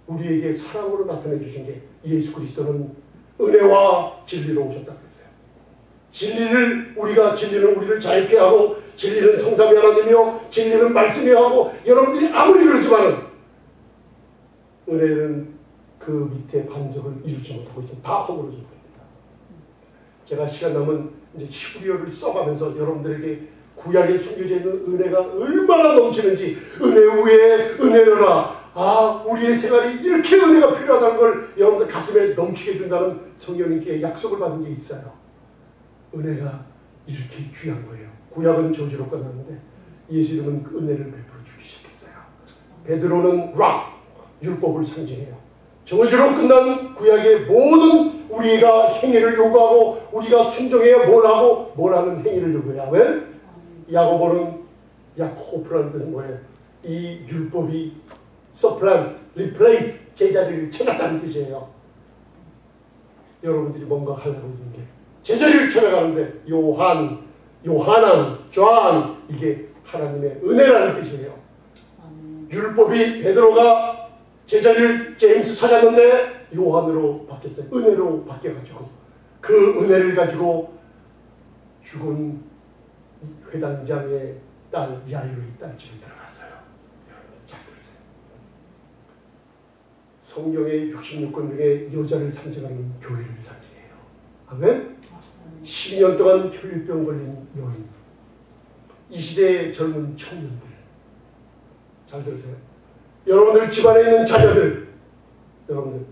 우리에게 사랑으로 나타내 주신 게 예수 그리스도는 은혜와 진리로 오셨다 그랬어요. 진리는 우리를 자유케 하고 진리는 성삼위 하나님이요 진리는 말씀이요 하고 여러분들이 아무리 그러지만은 은혜는 그 밑에 반석을 이루지 못하고 있으면 다 허물어진 겁니다. 제가 시간 남은 이제 히브리어를 써가면서 여러분들에게 구약에 숨겨져 있는 은혜가 얼마나 넘치는지 은혜 위에 은혜로라. 우리의 생활이 이렇게 은혜가 필요하다는 걸 여러분들 가슴에 넘치게 해준다는 성령님께 약속을 받은 게 있어요. 은혜가 이렇게 귀한 거예요. 구약은 저주로 끝났는데 예수님은 그 은혜를 베풀어 주기 시작했어요. 베드로는 율법을 상징해요. 저주로 끝난 구약의 모든 우리가 행위를 요구하고 우리가 순종해야 뭘 하고 뭘 하는 행위를 요구해야 왜? 야고보는 야코프라는 뜻은 뭐예요? 이 율법이 supplant, replace, 제자리를 찾았다는 뜻이에요. 여러분들이 뭔가 하려고 하는 게 제자리를 찾아가는데 요하난, 존 이게 하나님의 은혜라는 뜻이에요. 율법이 베드로가 제자리를 제임스 찾았는데 요한으로 바뀌었어요. 은혜로 바뀌어가지고 그 은혜를 가지고 죽은 회당장의 딸 야이로의 딸 집에 들어갔어요. 여러분 잘 들으세요. 성경의 66권 중에 여자를 상징하는 교회를 상징해요. 아멘? 12년 동안 혈류병 걸린 여인, 이 시대의 젊은 청년들 잘 들으세요. 여러분들 집안에 있는 자녀들, 여러분들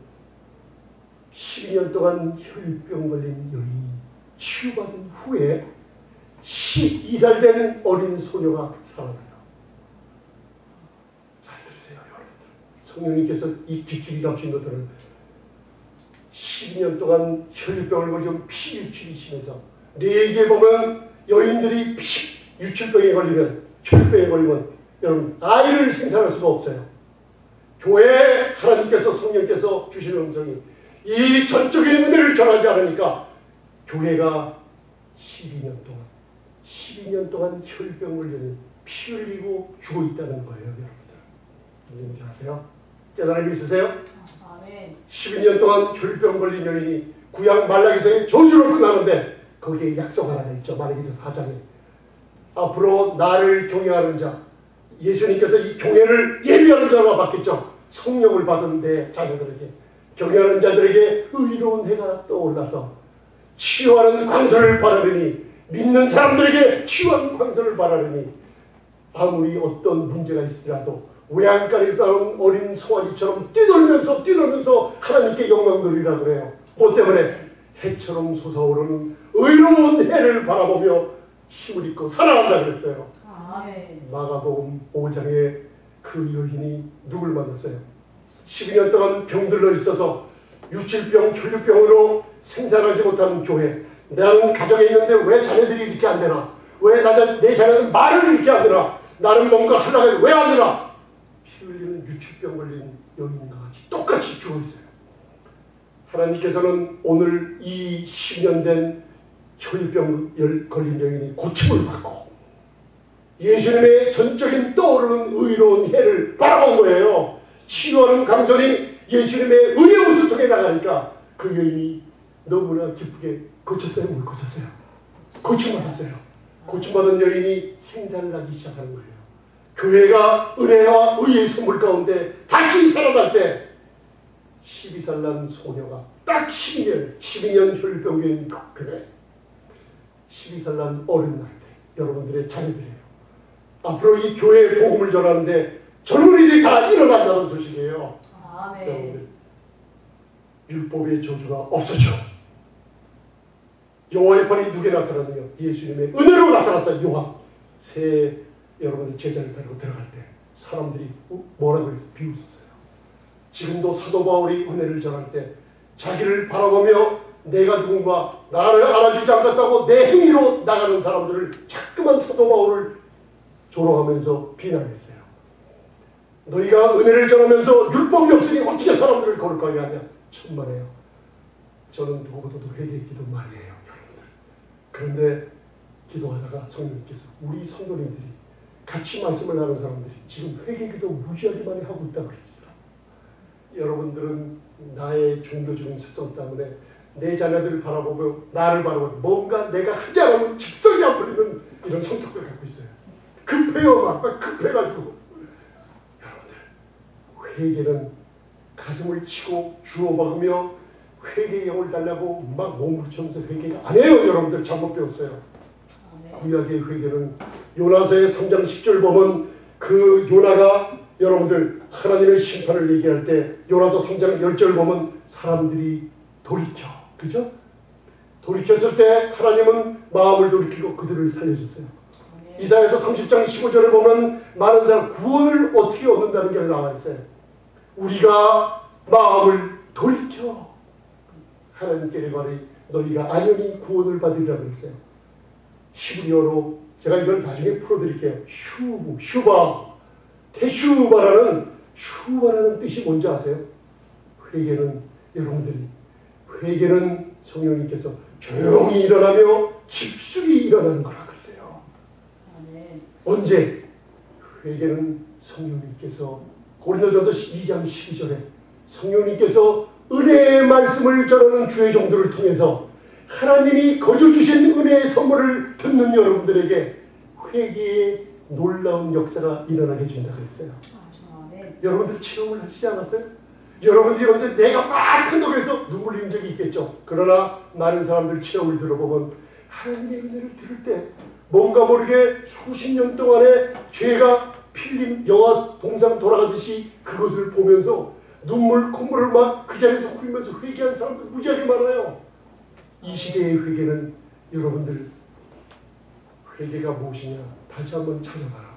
12년 동안 혈류병 걸린 여인이 치유받은 후에 12살 된 어린 소녀가 살아나요. 잘 들으세요. 여러분들 성령님께서 이 기축이 감춘 것들을 12년 동안 혈류병을 걸리고 피유출이 심해서 레이기에 보면 여인들이 유출병에 걸리면 혈류병에 걸리면 여러분 아이를 생산할 수가 없어요. 교회에 하나님께서 성령께서 주시는 음성이 이 전적인 은혜를 전하지 않으니까 교회가 12년 동안 혈병 걸리는 피 흘리고 죽어 있다는 거예요. 여러분들 무슨 지 아세요? 깨달음이 있으세요? 아멘. 12년 동안 혈병 걸린 여인이 구약 말라기서의 저주로 끝나는데 거기에 약속 하나가 있죠. 말라기서 4장에 앞으로 나를 경외하는 자, 예수님께서 이 경외를 예비하는 자가 받겠죠. 성령을 받은 내 자녀들에게, 경외하는 자들에게 의로운 해가 떠올라서 치유하는 광선을 바라리니, 믿는 사람들에게 치유하는 광선을 바라리니, 아무리 어떤 문제가 있으더라도 외양간에서 나온 어린 송아지처럼 뛰놀면서 하나님께 영광 돌리라 그래요. 뭐 때문에? 해처럼 솟아오르는 의로운 해를 바라보며 힘을 입고 살아간다 그랬어요. 마가복음 5장에 그 여인이 누굴 만났어요? 12년 동안 병들러 있어서 유칠병, 혈류병으로 생산하지 못하는 교회. 나는 가정에 있는데 왜 자녀들이 이렇게 안 되나? 왜 내 자녀는 말을 이렇게 안 되나? 나는 뭔가 하려고 해도 왜 안 되나? 피 흘리는 유칠병 걸린 여인과 같이 똑같이 죽어있어요. 하나님께서는 오늘 이 10년 된 혈류병 걸린 여인이 고침을 받고 예수님의 전적인 떠오르는 의로운 해를 바라본 거예요. 치료하는 강선이 예수님의 은혜 우수통에 나가니까 그 여인이 너무나 기쁘게 고쳤어요? 못 고쳤어요? 고침받았어요. 고침받은 여인이 생산을 하기 시작하는 거예요. 교회가 은혜와 의의 선물 가운데 다시 살아날 때 12살 난 소녀가 딱 12년 혈류병 교인 교회 12살 난 어린 나이 때 여러분들의 자녀들이에요. 앞으로 이 교회에 복음을 전하는데 젊은이들이 다 일어난다는 소식이에요. 아멘. 여러분들 율법의 저주가 없어져. 여호와의 팔이 누게 나타나느냐? 예수님의 은혜로 나타났어요. 요한 새 여러분들 제자를 데리고 들어갈 때 사람들이 뭐라고 해서 비웃었어요. 지금도 사도 바울이 은혜를 전할 때 자기를 바라보며 내가 누군가 나를 알아주지 않겠다고 내 행위로 나가는 사람들을 자꾸만 사도 바울을 조롱하면서 비난했어요. 너희가 은혜를 전하면서 율법이 없으니 어떻게 사람들을 거룩하게 하냐? 천만에요. 저는 누구보다도 회개 기도 많이 해요. 여러분들. 그런데 기도하다가 성령님께서 우리 성도님들이 같이 말씀을 하는 사람들이 지금 회개 기도 무지하게 많이 하고 있다고 그랬어요. 여러분들은 나의 종교적인 습성 때문에 내 자녀들을 바라보고 나를 바라보고 뭔가 내가 하지 않으면 직성이 안 풀리는 이런 성격을 갖고 있어요. 급해요. 막 급해가지고. 여러분들 회개는 가슴을 치고 주워박으며 회개의 영을 달라고 막 몸부림치면서 회개가 아니에요. 여러분들 잘못 배웠어요. 구약의 회개는 요나서의 3장 10절 보면 그 요나가 여러분들 하나님의 심판을 얘기할 때 요나서 3장 10절 보면 사람들이 돌이켜. 그죠? 돌이켰을 때 하나님은 마음을 돌이키고 그들을 살려줬어요. 이사야서 30장 15절을 보면 많은 사람 구원을 어떻게 얻는다는 게 나와 있어요. 우리가 마음을 돌이켜 하나님께 이르거니 너희가 안연히 구원을 받으리라 그랬어요. 히브리어로 제가 이걸 나중에 풀어드릴게요. 휴바 테슈바라는 뜻이 뭔지 아세요? 회개는 여러분들이 회개는 성령님께서 조용히 일어나며 깊숙이 일어나는 거라 그랬어요. 언제? 회개는 성령님께서 고린도전서 2장 12절에 성령님께서 은혜의 말씀을 전하는 주의 종들을 통해서 하나님이 거저 주신 은혜의 선물을 듣는 여러분들에게 회개의 놀라운 역사가 일어나게 준다 그랬어요. 여러분들 체험을 하시지 않았어요? 여러분들이 언제 내가 막 큰독에서 눈물 흘린 적이 있겠죠. 그러나 많은 사람들 체험을 들어보면 하나님의 은혜를 들을 때 뭔가 모르게 수십 년 동안의 죄가 필름 영화 동상 돌아가듯이 그것을 보면서 눈물 콧물을 막 그 자리에서 흘리면서 회개한 사람들 무지하게 많아요. 이 시대의 회개는 여러분들 회개가 무엇이냐 다시 한번 찾아봐라.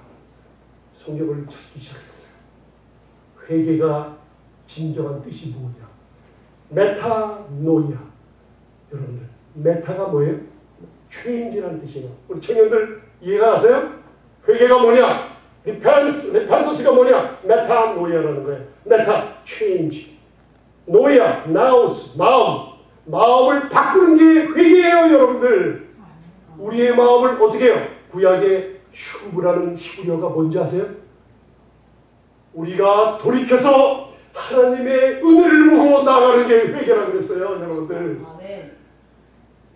성경을 찾기 시작했어요. 회개가 진정한 뜻이 뭐냐? 메타노이아. 여러분들 메타가 뭐예요? 체인지라는 뜻이에요. 우리 청년들 이해가 가세요? 회개가 뭐냐? 리펜터스가 뭐냐? 메타노이아라는 거예요. 메타, 체인지. 노이아, 나우스, 마음을 바꾸는 게 회개예요. 여러분들 우리의 마음을 어떻게 해요? 구약의 휴브라는 히브리어가 뭔지 아세요? 우리가 돌이켜서 하나님의 은혜를 보고 나가는 게 회개라고 그랬어요. 여러분들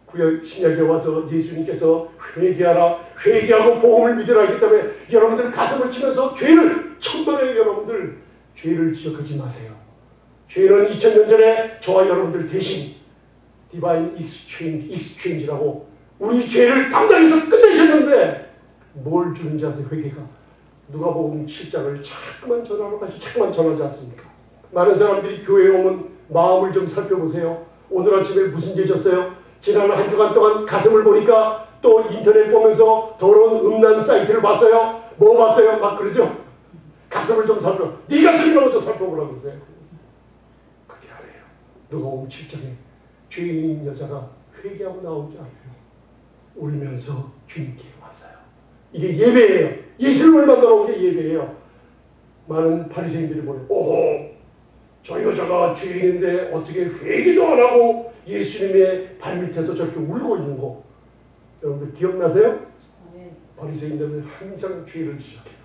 구약 신약에 와서 예수님께서 회개하라 회개하고 복음을 믿으라 하기 때문에 여러분들 가슴을 치면서 죄를 천만에 여러분들 죄를 지적하지 마세요. 죄는 2000년 전에 저와 여러분들 대신 디바인 익스체인지라고 우리 죄를 담당해서 끝내셨는데 뭘 주는지 아세요? 회개가. 누가복음 7장을 자꾸만 전하러 가시 자꾸만 전하지 않습니까? 많은 사람들이 교회에 오면 마음을 좀 살펴보세요. 오늘 아침에 무슨 죄 졌어요? 지난 한 주간 동안 가슴을 보니까 또 인터넷 보면서 더러운 음란 사이트를 봤어요. 뭐 봤어요? 막 그러죠? 가슴을 좀 살펴. 네 가슴이 먼저 살펴보라고 했어요. 그게 아니에요. 누가복음 7장에 죄인인 여자가 회개하고 나온 줄 알아요. 울면서 주님께 왔어요. 이게 예배예요. 예수님을 만나러 온 게 예배예요. 많은 바리새인들이 뭐래요? 오호, 저 여자가 죄인인데 어떻게 회개도 안 하고 예수님의 발밑에서 저렇게 울고 있는 거. 여러분들 기억나세요? 바리새인들은 항상 죄를 지적해요.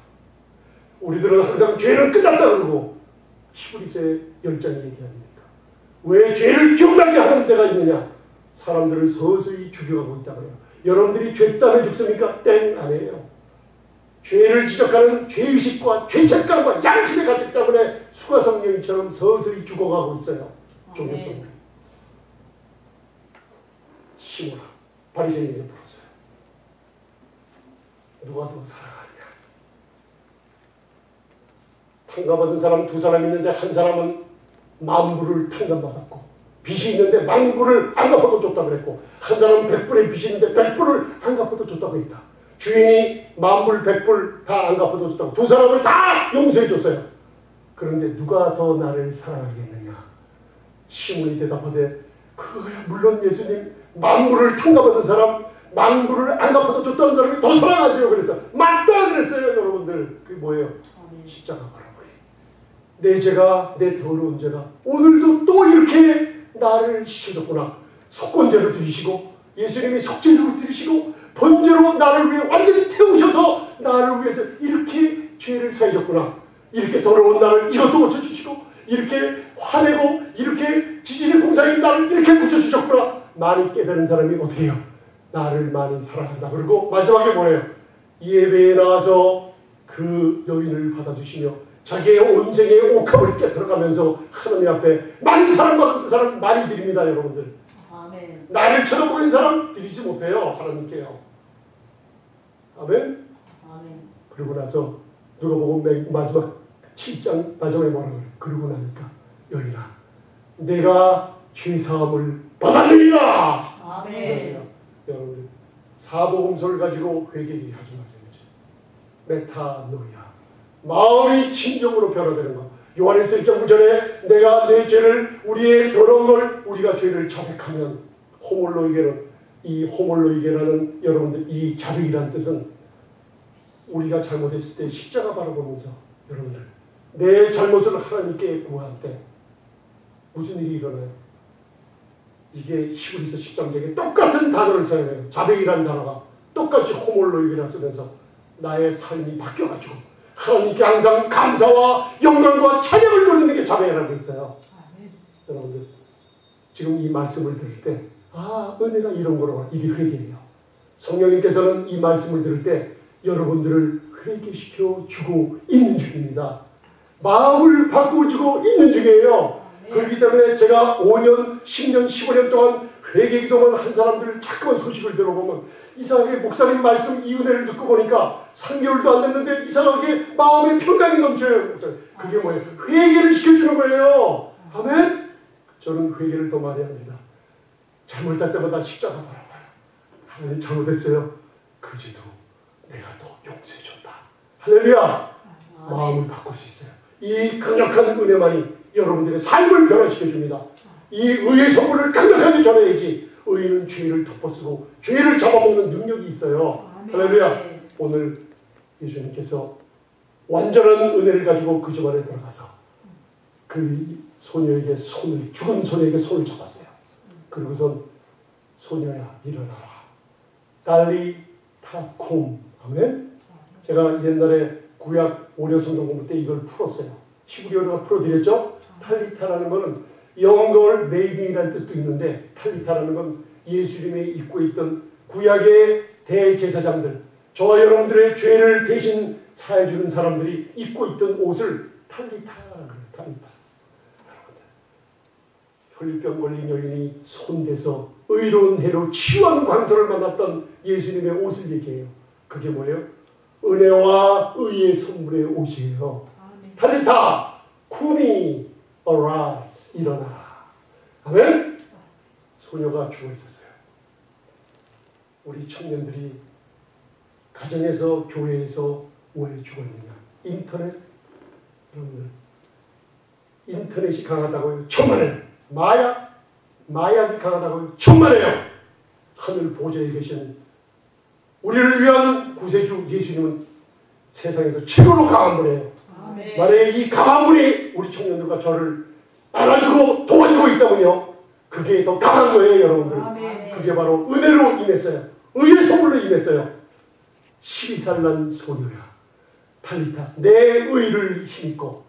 우리들은 항상 죄는 끝났다 그러고 히브리서의 10장이 얘기합니까? 왜 죄를 기억나게 하는 데가 있느냐? 사람들을 서서히 죽여가고 있다 그래요. 여러분들이 죄 때문에 죽습니까? 땡 아니에요. 죄를 지적하는 죄의식과 죄책감과 양심의 가책 때문에 수가성령처럼 서서히 죽어가고 있어요. 종교 속으로. 시몬아, 바리새인에게 물었어요. 누가 더 사랑하냐? 탕감받은 사람 두 사람 있는데 한 사람은 만불을 탕감받았고 빚이 있는데 만불을 안 갚아도 줬다고 그랬고 한 사람은 100불의 빚이 있는데 100불을 안 갚아도 줬다고 했다. 주인이 만불 100불 다 안 갚아도 줬다고 두 사람을 다 용서해 줬어요. 그런데 누가 더 나를 사랑하겠느냐? 시몬이 대답하되 그거야 물론 예수님 만불을 탕감받은 사람 만불을 안 갚아도 줬다는 사람이 더 사랑하죠. 그래서 맞다 그랬어요. 여러분들 그게 뭐예요? 십자가 바라보니 내 죄가 내 더러운 죄가 오늘도 또 이렇게 나를 씻어줬구나. 속건제로 드리시고 예수님이 속죄제로 드리시고 번제로 나를 위해 완전히 태우셔서 나를 위해서 이렇게 죄를 사해줬구나. 이렇게 더러운 나를 이것도 고쳐주시고 이렇게 화내고 이렇게 지질의 공상인 나를 이렇게 고쳐주셨구나. 많이 깨달은 사람이 어떻게 해요? 나를 많이 사랑한다. 그리고 마지막에 뭐예요? 예배에 나와서 그 여인을 받아주시며 자기의 온 생의 옥합을 깨뜨려가면서 하나님 앞에 많이 사랑받은 사람 많이 드립니다. 여러분들. 아멘. 나를 쳐다보는 사람 드리지 못해요. 하나님께요. 아멘. 아멘. 그러고 나서 누가복음 마지막 7장 마지막에 뭐라고 그래요? 그러고 나니까 여인아 내가 죄사함을 받았느니라. 아멘. 여러분들 사복음서를 가지고 회개하지 마세요. 메타노이아 마음이 진정으로 변화되는 것. 요한일서 1장 9절에 내가 내 죄를 우리의 더러운 걸 우리가 죄를 자백하면 호몰로이게는 이 호몰로이게라는 여러분들 이 자백이라는 뜻은 우리가 잘못했을 때 십자가 바라보면서 여러분들 내 잘못을 하나님께 구할 때 무슨 일이 일어나요? 이게 히브리서 13장에 똑같은 단어를 사용해요. 자백이라는 단어가 똑같이 호몰로이게라 쓰면서 나의 삶이 바뀌어가지고 하나님께 항상 감사와 영광과 찬양을 돌리는 게 자백이라고 했어요. 여러분들 지금 이 말씀을 들을 때 은혜가 이런 거로 이게 회개예요. 성령님께서는 이 말씀을 들을 때 여러분들을 회개시켜 주고 있는 중입니다. 마음을 바꿔주고 있는 중이에요. 그렇기 때문에 제가 5년, 10년, 15년 동안 회개기도만 한 사람들 자꾸만 소식을 들어보면 이상하게 목사님 말씀 이 은혜를 듣고 보니까 3개월도 안 됐는데 이상하게 마음에 평강이 넘쳐요. 그게 뭐예요? 회개를 시켜주는 거예요. 아멘? 저는 회개를 더 많이 합니다. 잘못할 때마다 십자가 바라봐요. 하나님 잘못했어요. 그제도 내가 더 용서해준다. 할렐루야! 마음을 바꿀 수 있어요. 이 강력한 은혜만이 여러분들의 삶을 변화시켜줍니다. 이 의의 선물을 강력하게 전해야지 의인은 죄를 덮어쓰고 죄를 잡아먹는 능력이 있어요. 할렐루야. 오늘 예수님께서 완전한 은혜를 가지고 그 집안에 들어가서 그 소녀에게 죽은 소녀에게 손을 잡았어요. 그리고선 소녀야 일어나라. 달리 타콤. 아멘. 제가 옛날에 구약 오려 성경 공부 때 이걸 풀었어요. 히브리어로 풀어드렸죠. 탈리타라는 것은 영어걸 메이딩이라는 뜻도 있는데 탈리타라는 건 예수님이 입고 있던 구약의 대제사장들 저와 여러분들의 죄를 대신 사해주는 사람들이 입고 있던 옷을 탈리타라는 거예요. 탈리타. 혈병 걸린 여인이 손대서 의로운 해로 치유하는 광선을 만났던 예수님의 옷을 얘기해요. 그게 뭐예요? 은혜와 의의 선물의 옷이에요. 탈리타 쿠미 arise 일어나라. 아멘. 소녀가 죽어 있었어요. 우리 청년들이 가정에서 교회에서 왜 죽었느냐? 인터넷 여러분들 인터넷이 강하다고요. 천만에 마약이 강하다고 충만해요. 하늘 보좌에 계신 우리를 위한 구세주 예수님은 세상에서 최고로 강한 분이에요. 아멘. 만약에 이 강한 분이 우리 청년들과 저를 안아주고 도와주고 있다면요, 그게 더 강한 거예요, 여러분들. 아멘. 그게 바로 은혜로 임했어요. 의의 선물로 임했어요. 12살 난 소녀야, 탈리타, 내 의를 힘입고,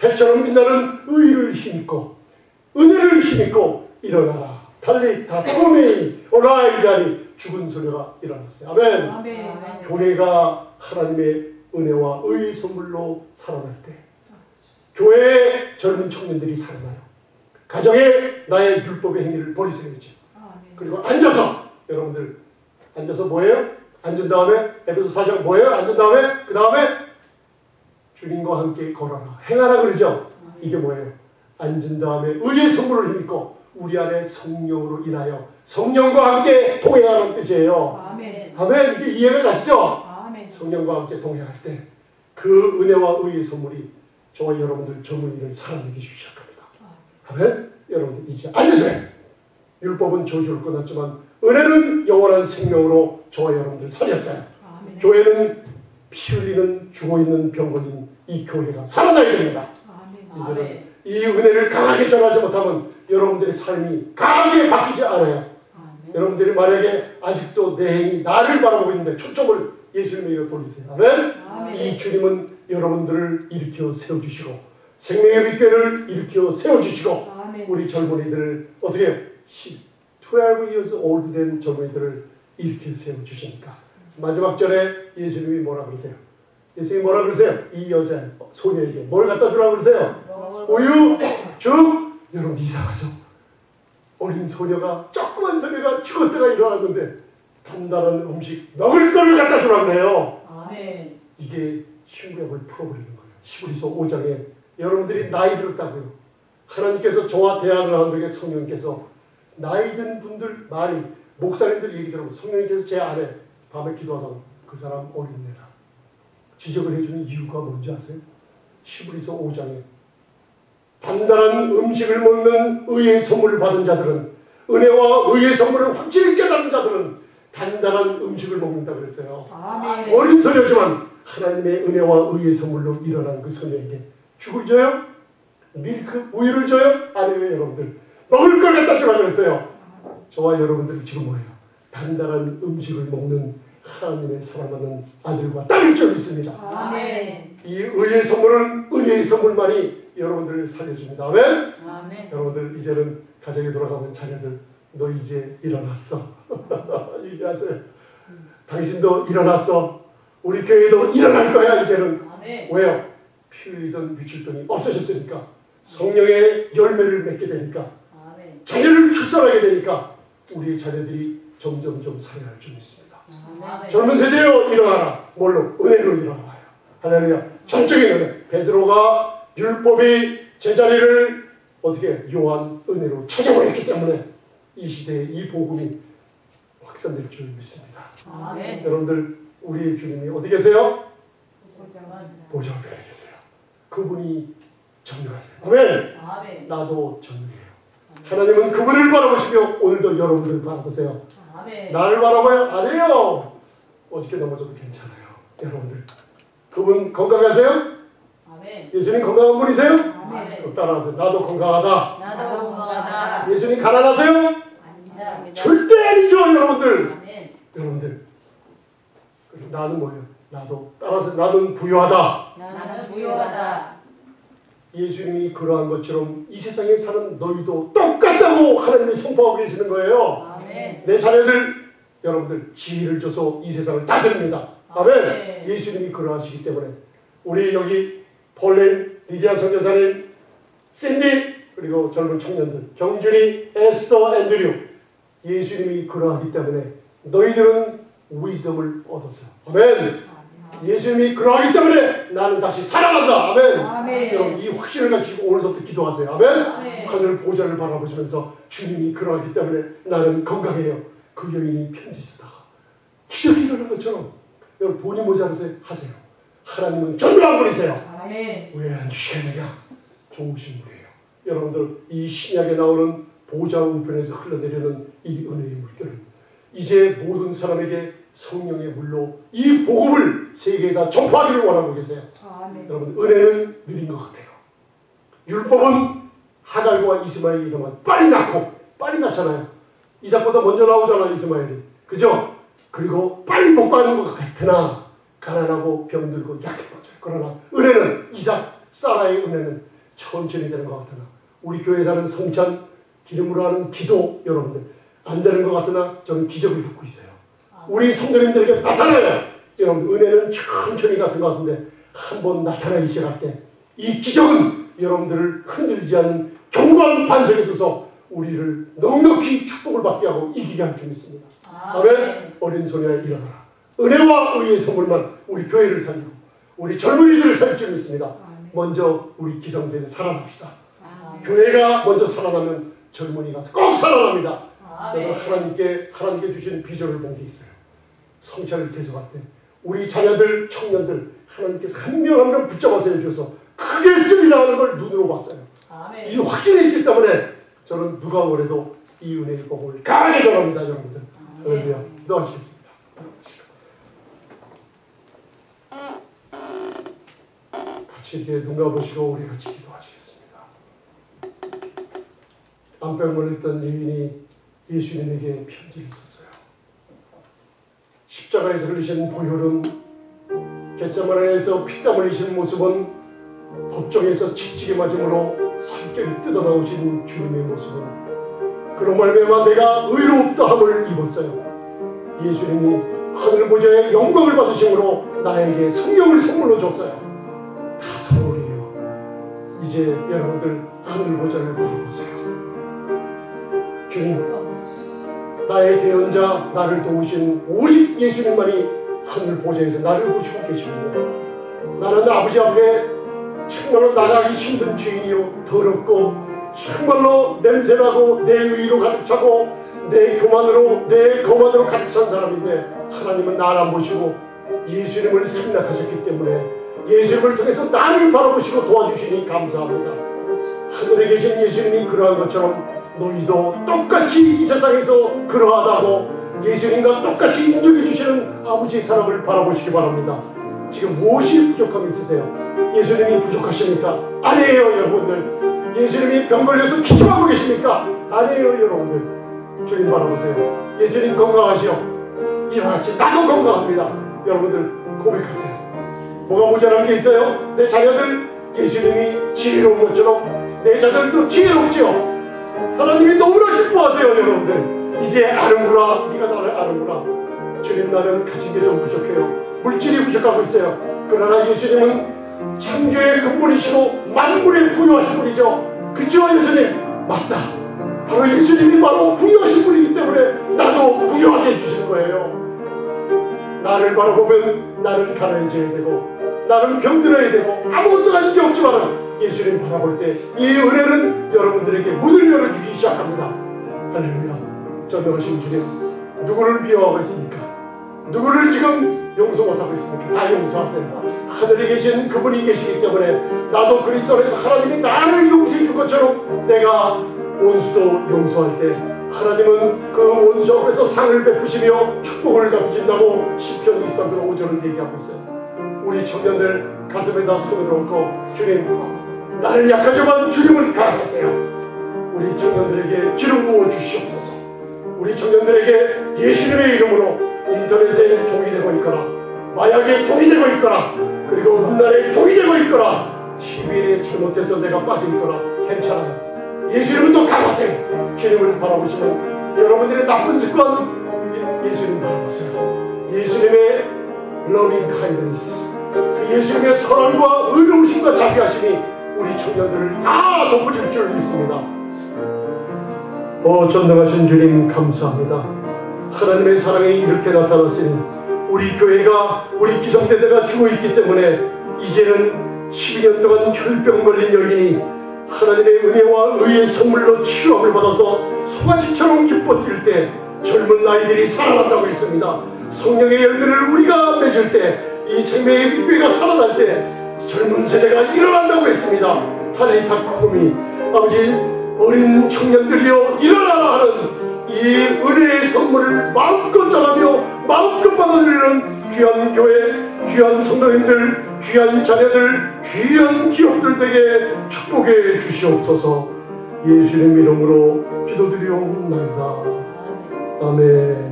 해처럼 빛나는 의를 힘입고, 은혜를 힘입고 일어나라. 탈리타 코메이 오라이자니, 죽은 소녀가 일어났어요. 아멘. 아멘. 교회가 하나님의 은혜와 의의 선물로 살아날 때, 교회의 젊은 청년들이 살아나요. 가정에 나의 율법의 행위를 버리세요죠. 그리고 앉아서, 여러분들 앉아서 뭐예요? 앉은 다음에 에베소 4장 뭐예요? 앉은 다음에 그 다음에 주님과 함께 걸어라, 행하라 그러죠. 이게 뭐예요? 앉은 다음에 의의 선물을 힘입고 우리 안에 성령으로 인하여 성령과 함께 동행하는 뜻이에요. 아멘. 아멘. 이제 이해가 가시죠? 아멘. 성령과 함께 동행할 때 그 은혜와 의의 선물이 저와 여러분들 젊은이를 살아내기 시작합니다. 아멘. 여러분들 이제 앉으세요. 율법은 저주를 끊었지만 은혜는 영원한 생명으로 저와 여러분들 살렸어요. 아멘. 교회는 피 흘리는 죽어있는 병건인 이 교회가 살아나야 됩니다. 아멘. 이제는 이 은혜를 강하게 전하지 못하면 여러분들의 삶이 강하게 바뀌지 않아요. 아멘. 여러분들이 만약에 아직도 내 행이 나를 바라보고 있는데 초점을 예수님에게 돌리세요. 아멘. 아멘. 이 주님은 여러분들을 일으켜 세워주시고 생명의 빛교회를 일으켜 세워주시고 아멘. 우리 젊은이들을 어떻게 12 years old 된 젊은이들을 일으켜 세워주시니까 마지막 절에 예수님이 뭐라 그러세요? 예수님이 뭐라 그러세요? 이 여자 소녀에게 뭘 갖다 주라고 그러세요? 우유, 죽. 여러분 이상하죠? 어린 소녀가, 조그만 소녀가 죽었다가 일어났는데 단단한 음식, 먹을 거를 갖다 주라고 그래요. 아멘. 이게 신구약을 풀어버리는 거예요. 히브리서 5장에 여러분들이 나이 들었다고요. 하나님께서 저와 대화를 한 적에 성령님께서 나이 든 분들 말이, 목사님들 얘기 들으면 성령님께서 제 안에 밤에 기도하다가 그 사람 어린애다 지적을 해주는 이유가 뭔지 아세요? 히브리서 5장에 단단한 음식을 먹는 의의 선물을 받은 자들은, 은혜와 의의 선물을 확실히 깨달은 자들은 단단한 음식을 먹는다 그랬어요. 아멘. 어린 소녀지만 하나님의 은혜와 의의 선물로 일어난 그 소녀에게 죽을 줘요? 밀크, 우유를 줘요? 아니에요. 여러분들 먹을 걸 갖다 주라 그랬어요. 저와 여러분들이 지금 뭐예요? 단단한 음식을 먹는 하나님의 사랑하는 아들과 딸일 줄 믿습니다. 아멘. 이 의의 선물은 은혜의 선물만이 여러분들을 살려줍니다. 아멘. 아멘. 여러분들 이제는 가정에 돌아가면 자녀들, 너 이제 일어났어. 얘기하세요. 당신도 일어났어. 우리 교회도 일어날 거야 이제는. 아멘. 왜요? 피 흘리던 유출병이 없어졌으니까. 성령의 열매를 맺게 되니까. 아멘. 자녀를 출산하게 되니까 우리의 자녀들이 점점점 살아날 줄 믿습니다. 아멘. 젊은 세대여 일어나라. 뭘로? 은혜로 일어나요. 할렐루야. 전적인 은혜. 베드로가 율법이 제자리를 어떻게 요한 은혜로 찾아버렸기 때문에 이 시대에 이 복음이 확산될 줄 믿습니다. 아멘. 여러분들 우리의 주님이 어디 계세요? 보좌관에 계세요. 그분이 전능하세요. 아멘. 아멘. 나도 전능해요. 하나님은 그분을 바라보시며 오늘도 여러분들을 바라보세요. 아멘. 나를 바라봐요? 아니에요. 어저께 넘어져도 괜찮아요. 여러분들 그분 건강하세요? 아멘. 예수님 건강한 분이세요? 아멘. 따라하세요. 나도 건강하다. 나도 건강하다. 예수님 가난하세요? 아닙니다. 절대 아니죠, 여러분들. 아멘. 여러분들 나는 뭐예요? 나도 따라서 나는 부유하다. 나는 부유하다. 예수님이 그러한 것처럼 이 세상에 사는 너희도 똑같다고 하나님이 선포하고 계시는 거예요. 아멘. 내 자녀들 여러분들 지혜를 줘서 이 세상을 다스립니다. 아멘. 아멘. 예수님이 그러하시기 때문에 우리 여기 폴린, 리디아 선교사님, 샌디 그리고 젊은 청년들 경준이, 에스더, 앤드류 예수님이 그러하기 때문에 너희들은 위즈덤을 얻었어. 아멘. 예수님이 그러하기 때문에 나는 다시 살아난다. 아멘. 아멘. 여러분 이 확신을 가지고 오늘부터 기도하세요. 아멘. 아멘. 하늘 보좌를 바라보시면서 주님이 그러하기 때문에 나는 건강해요. 그 여인이 편지 쓰다가 기적이 일어난 것처럼 여러분 돈이 모자라서 하세요. 하나님은 전능한 분이세요. 왜 안 주시겠느냐? 좋으신 분이에요. 여러분들 이 신약에 나오는 보좌 우편에서 흘러내리는 이 은혜의 물결은 이제 모든 사람에게 성령의 물로 이 복음을 세계에다 전파하기를 원하고 계세요. 여러분 은혜는 느린 것 같아요. 율법은 하갈과 이스마엘이 일어나면 빨리 낳고 빨리 낳잖아요. 이삭보다 먼저 나오잖아요. 이스마엘이. 그죠? 그리고 빨리 복 받는 것 같으나 가난하고 병들고 약해져요. 그러나 은혜는 이삭, 사라의 은혜는 천천히 되는 것 같으나 우리 교회에 사는 성찬, 기름으로 하는 기도 여러분들 안 되는 것 같으나 저는 기적을 듣고 있어요. 우리 성도님들에게 나타나요. 여러분 은혜는 천천히 같은 것 같은데 한번 나타나기 시작할 때 이 기적은 여러분들을 흔들지 않는 견고한 반석에 두서 우리를 넉넉히 축복을 받게 하고 이기게 할 줄 믿습니다. 아멘. 어린 소녀야 일어나라. 은혜와 의의 선물만 우리 교회를 살리고 우리 젊은이들을 살릴 줄 믿습니다. 먼저 우리 기성세대 살아납시다. 교회가 먼저 살아나면 젊은이가 꼭 살아납니다. 저는 하나님께 주시는 비전을 본 게 있어요. 성찬을 계속할 때 우리 자녀들, 청년들 하나님께서 한 명 한 명 붙잡아서 해주셔서 크게 쓰리라 하는 걸 눈으로 봤어요. 이 확신이 있기 때문에 저는 누가 뭐래도 이 은혜의 복음을 강하게 전합니다. 여러분들. 할렐루야. 기도하시겠습니다. 같이 이렇게 눈 감으시고 우리 같이 기도하시겠습니다. 암병을 했던 여인이 예수님에게 편지를 썼어요. 십자가에서 흘리신 보혈은 겟세마네에서 피땀 흘리신 모습은 법정에서 채찍에 맞음으로 살결이 뜯어나오신 주님의 모습은 그런 말미암아 내가 의롭다 함을 입었어요. 예수님이 하늘 보좌의 영광을 받으심으로 나에게 성령을 선물로 줬어요. 다 선물이에요. 이제 여러분들 하늘 보좌를 바라보세요. 주님, 나의 대언자 나를 도우신 오직 예수님만이 하늘 보좌에서 나를 보시고 계시는데 나는 아버지 앞에 정말로 나가기 힘든 죄인이요 더럽고 정말로 냄새나고 내 의로 가득 차고 내 교만으로 내 거만으로 가득 찬 사람인데 하나님은 나를 안 보시고 예수님을 승낙하셨기 때문에 예수님을 통해서 나를 바라보시고 도와주시니 감사합니다. 하늘에 계신 예수님이 그러한 것처럼 너희도 똑같이 이 세상에서 그러하다고 예수님과 똑같이 인정해 주시는 아버지의 사랑을 바라보시기 바랍니다. 지금 무엇이 부족함이 있으세요? 예수님이 부족하십니까? 아니에요 여러분들. 예수님이 병 걸려서 기침하고 계십니까? 아니에요 여러분들. 주님 바라보세요. 예수님 건강하시오. 이와 같이 나도 건강합니다. 여러분들 고백하세요. 뭐가 모자란 게 있어요? 내 자녀들 예수님이 지혜로운 것처럼 내 자녀들도 지혜롭지요. 하나님이 너무나 기뻐하세요 여러분들. 이제 아는구나. 네가 나를 아는구나. 주님 나는 가진 게 좀 부족해요. 물질이 부족하고 있어요. 그러나 예수님은 창조의 근본이시고 만물의 부유하신 분이죠. 그죠 예수님? 맞다. 바로 예수님이 바로 부유하신 분이기 때문에 나도 부유하게 해주시는 거예요. 나를 바라보면 나는 가난해져야 되고 나는 병들어야 되고 아무것도 가진 게 없지만 예수님 바라볼 때 이 은혜는 여러분들에게 문을 열어주기 시작합니다. 할렐루야. 전능하신 주님, 누구를 미워하고 있습니까? 누구를 지금 용서 못하고 있습니까? 다 용서하세요. 하늘에 계신 그분이 계시기 때문에 나도 그리스도 안에서 하나님이 나를 용서해 준 것처럼 내가 원수도 용서할 때 하나님은 그 원수 앞에서 상을 베푸시며 축복을 갚으신다고 시편 23편 5절을 얘기하고 있어요. 우리 청년들 가슴에다 손을 얹고 주님 나는 약하지만 주님은 강하세요. 우리 청년들에게 기름 부어 주시옵소서. 우리 청년들에게 예수님의 이름으로 인터넷에 종이 되고 있거나 마약에 종이 되고 있거나 그리고 훗날에 종이 되고 있거나 TV에 잘못해서 내가 빠져 있거나 괜찮아요. 예수님은 또 강하세요. 주님을 바라보시면 여러분들의 나쁜 습관 예수님 바라보세요. 예수님의 loving kindness 그 예수님의 선함과 의로우심과 자비하심이 우리 청년들을 다 덮어줄 줄 믿습니다. 전능하신 주님 감사합니다. 하나님의 사랑이 이렇게 나타났으니 우리 교회가 우리 기성대대가 죽어있기 때문에 이제는 12년 동안 혈병 걸린 여인이 하나님의 은혜와 의의 선물로 치유함을 받아서 송아지처럼 기뻐 뛸 때 젊은 아이들이 살아난다고 했습니다. 성령의 열매를 우리가 맺을 때 이 생명의 빛교회가 살아날 때 젊은 세대가 일어난다고 했습니다. 탈리타 쿠미 아버지, 어린 청년들이여 일어나라 하는 이 은혜의 선물을 마음껏 전하며 마음껏 받아들이는 귀한 교회, 귀한 성도님들, 귀한 자녀들, 귀한 기업들 되게 축복해 주시옵소서. 예수님 이름으로 기도드리옵나이다. 아멘.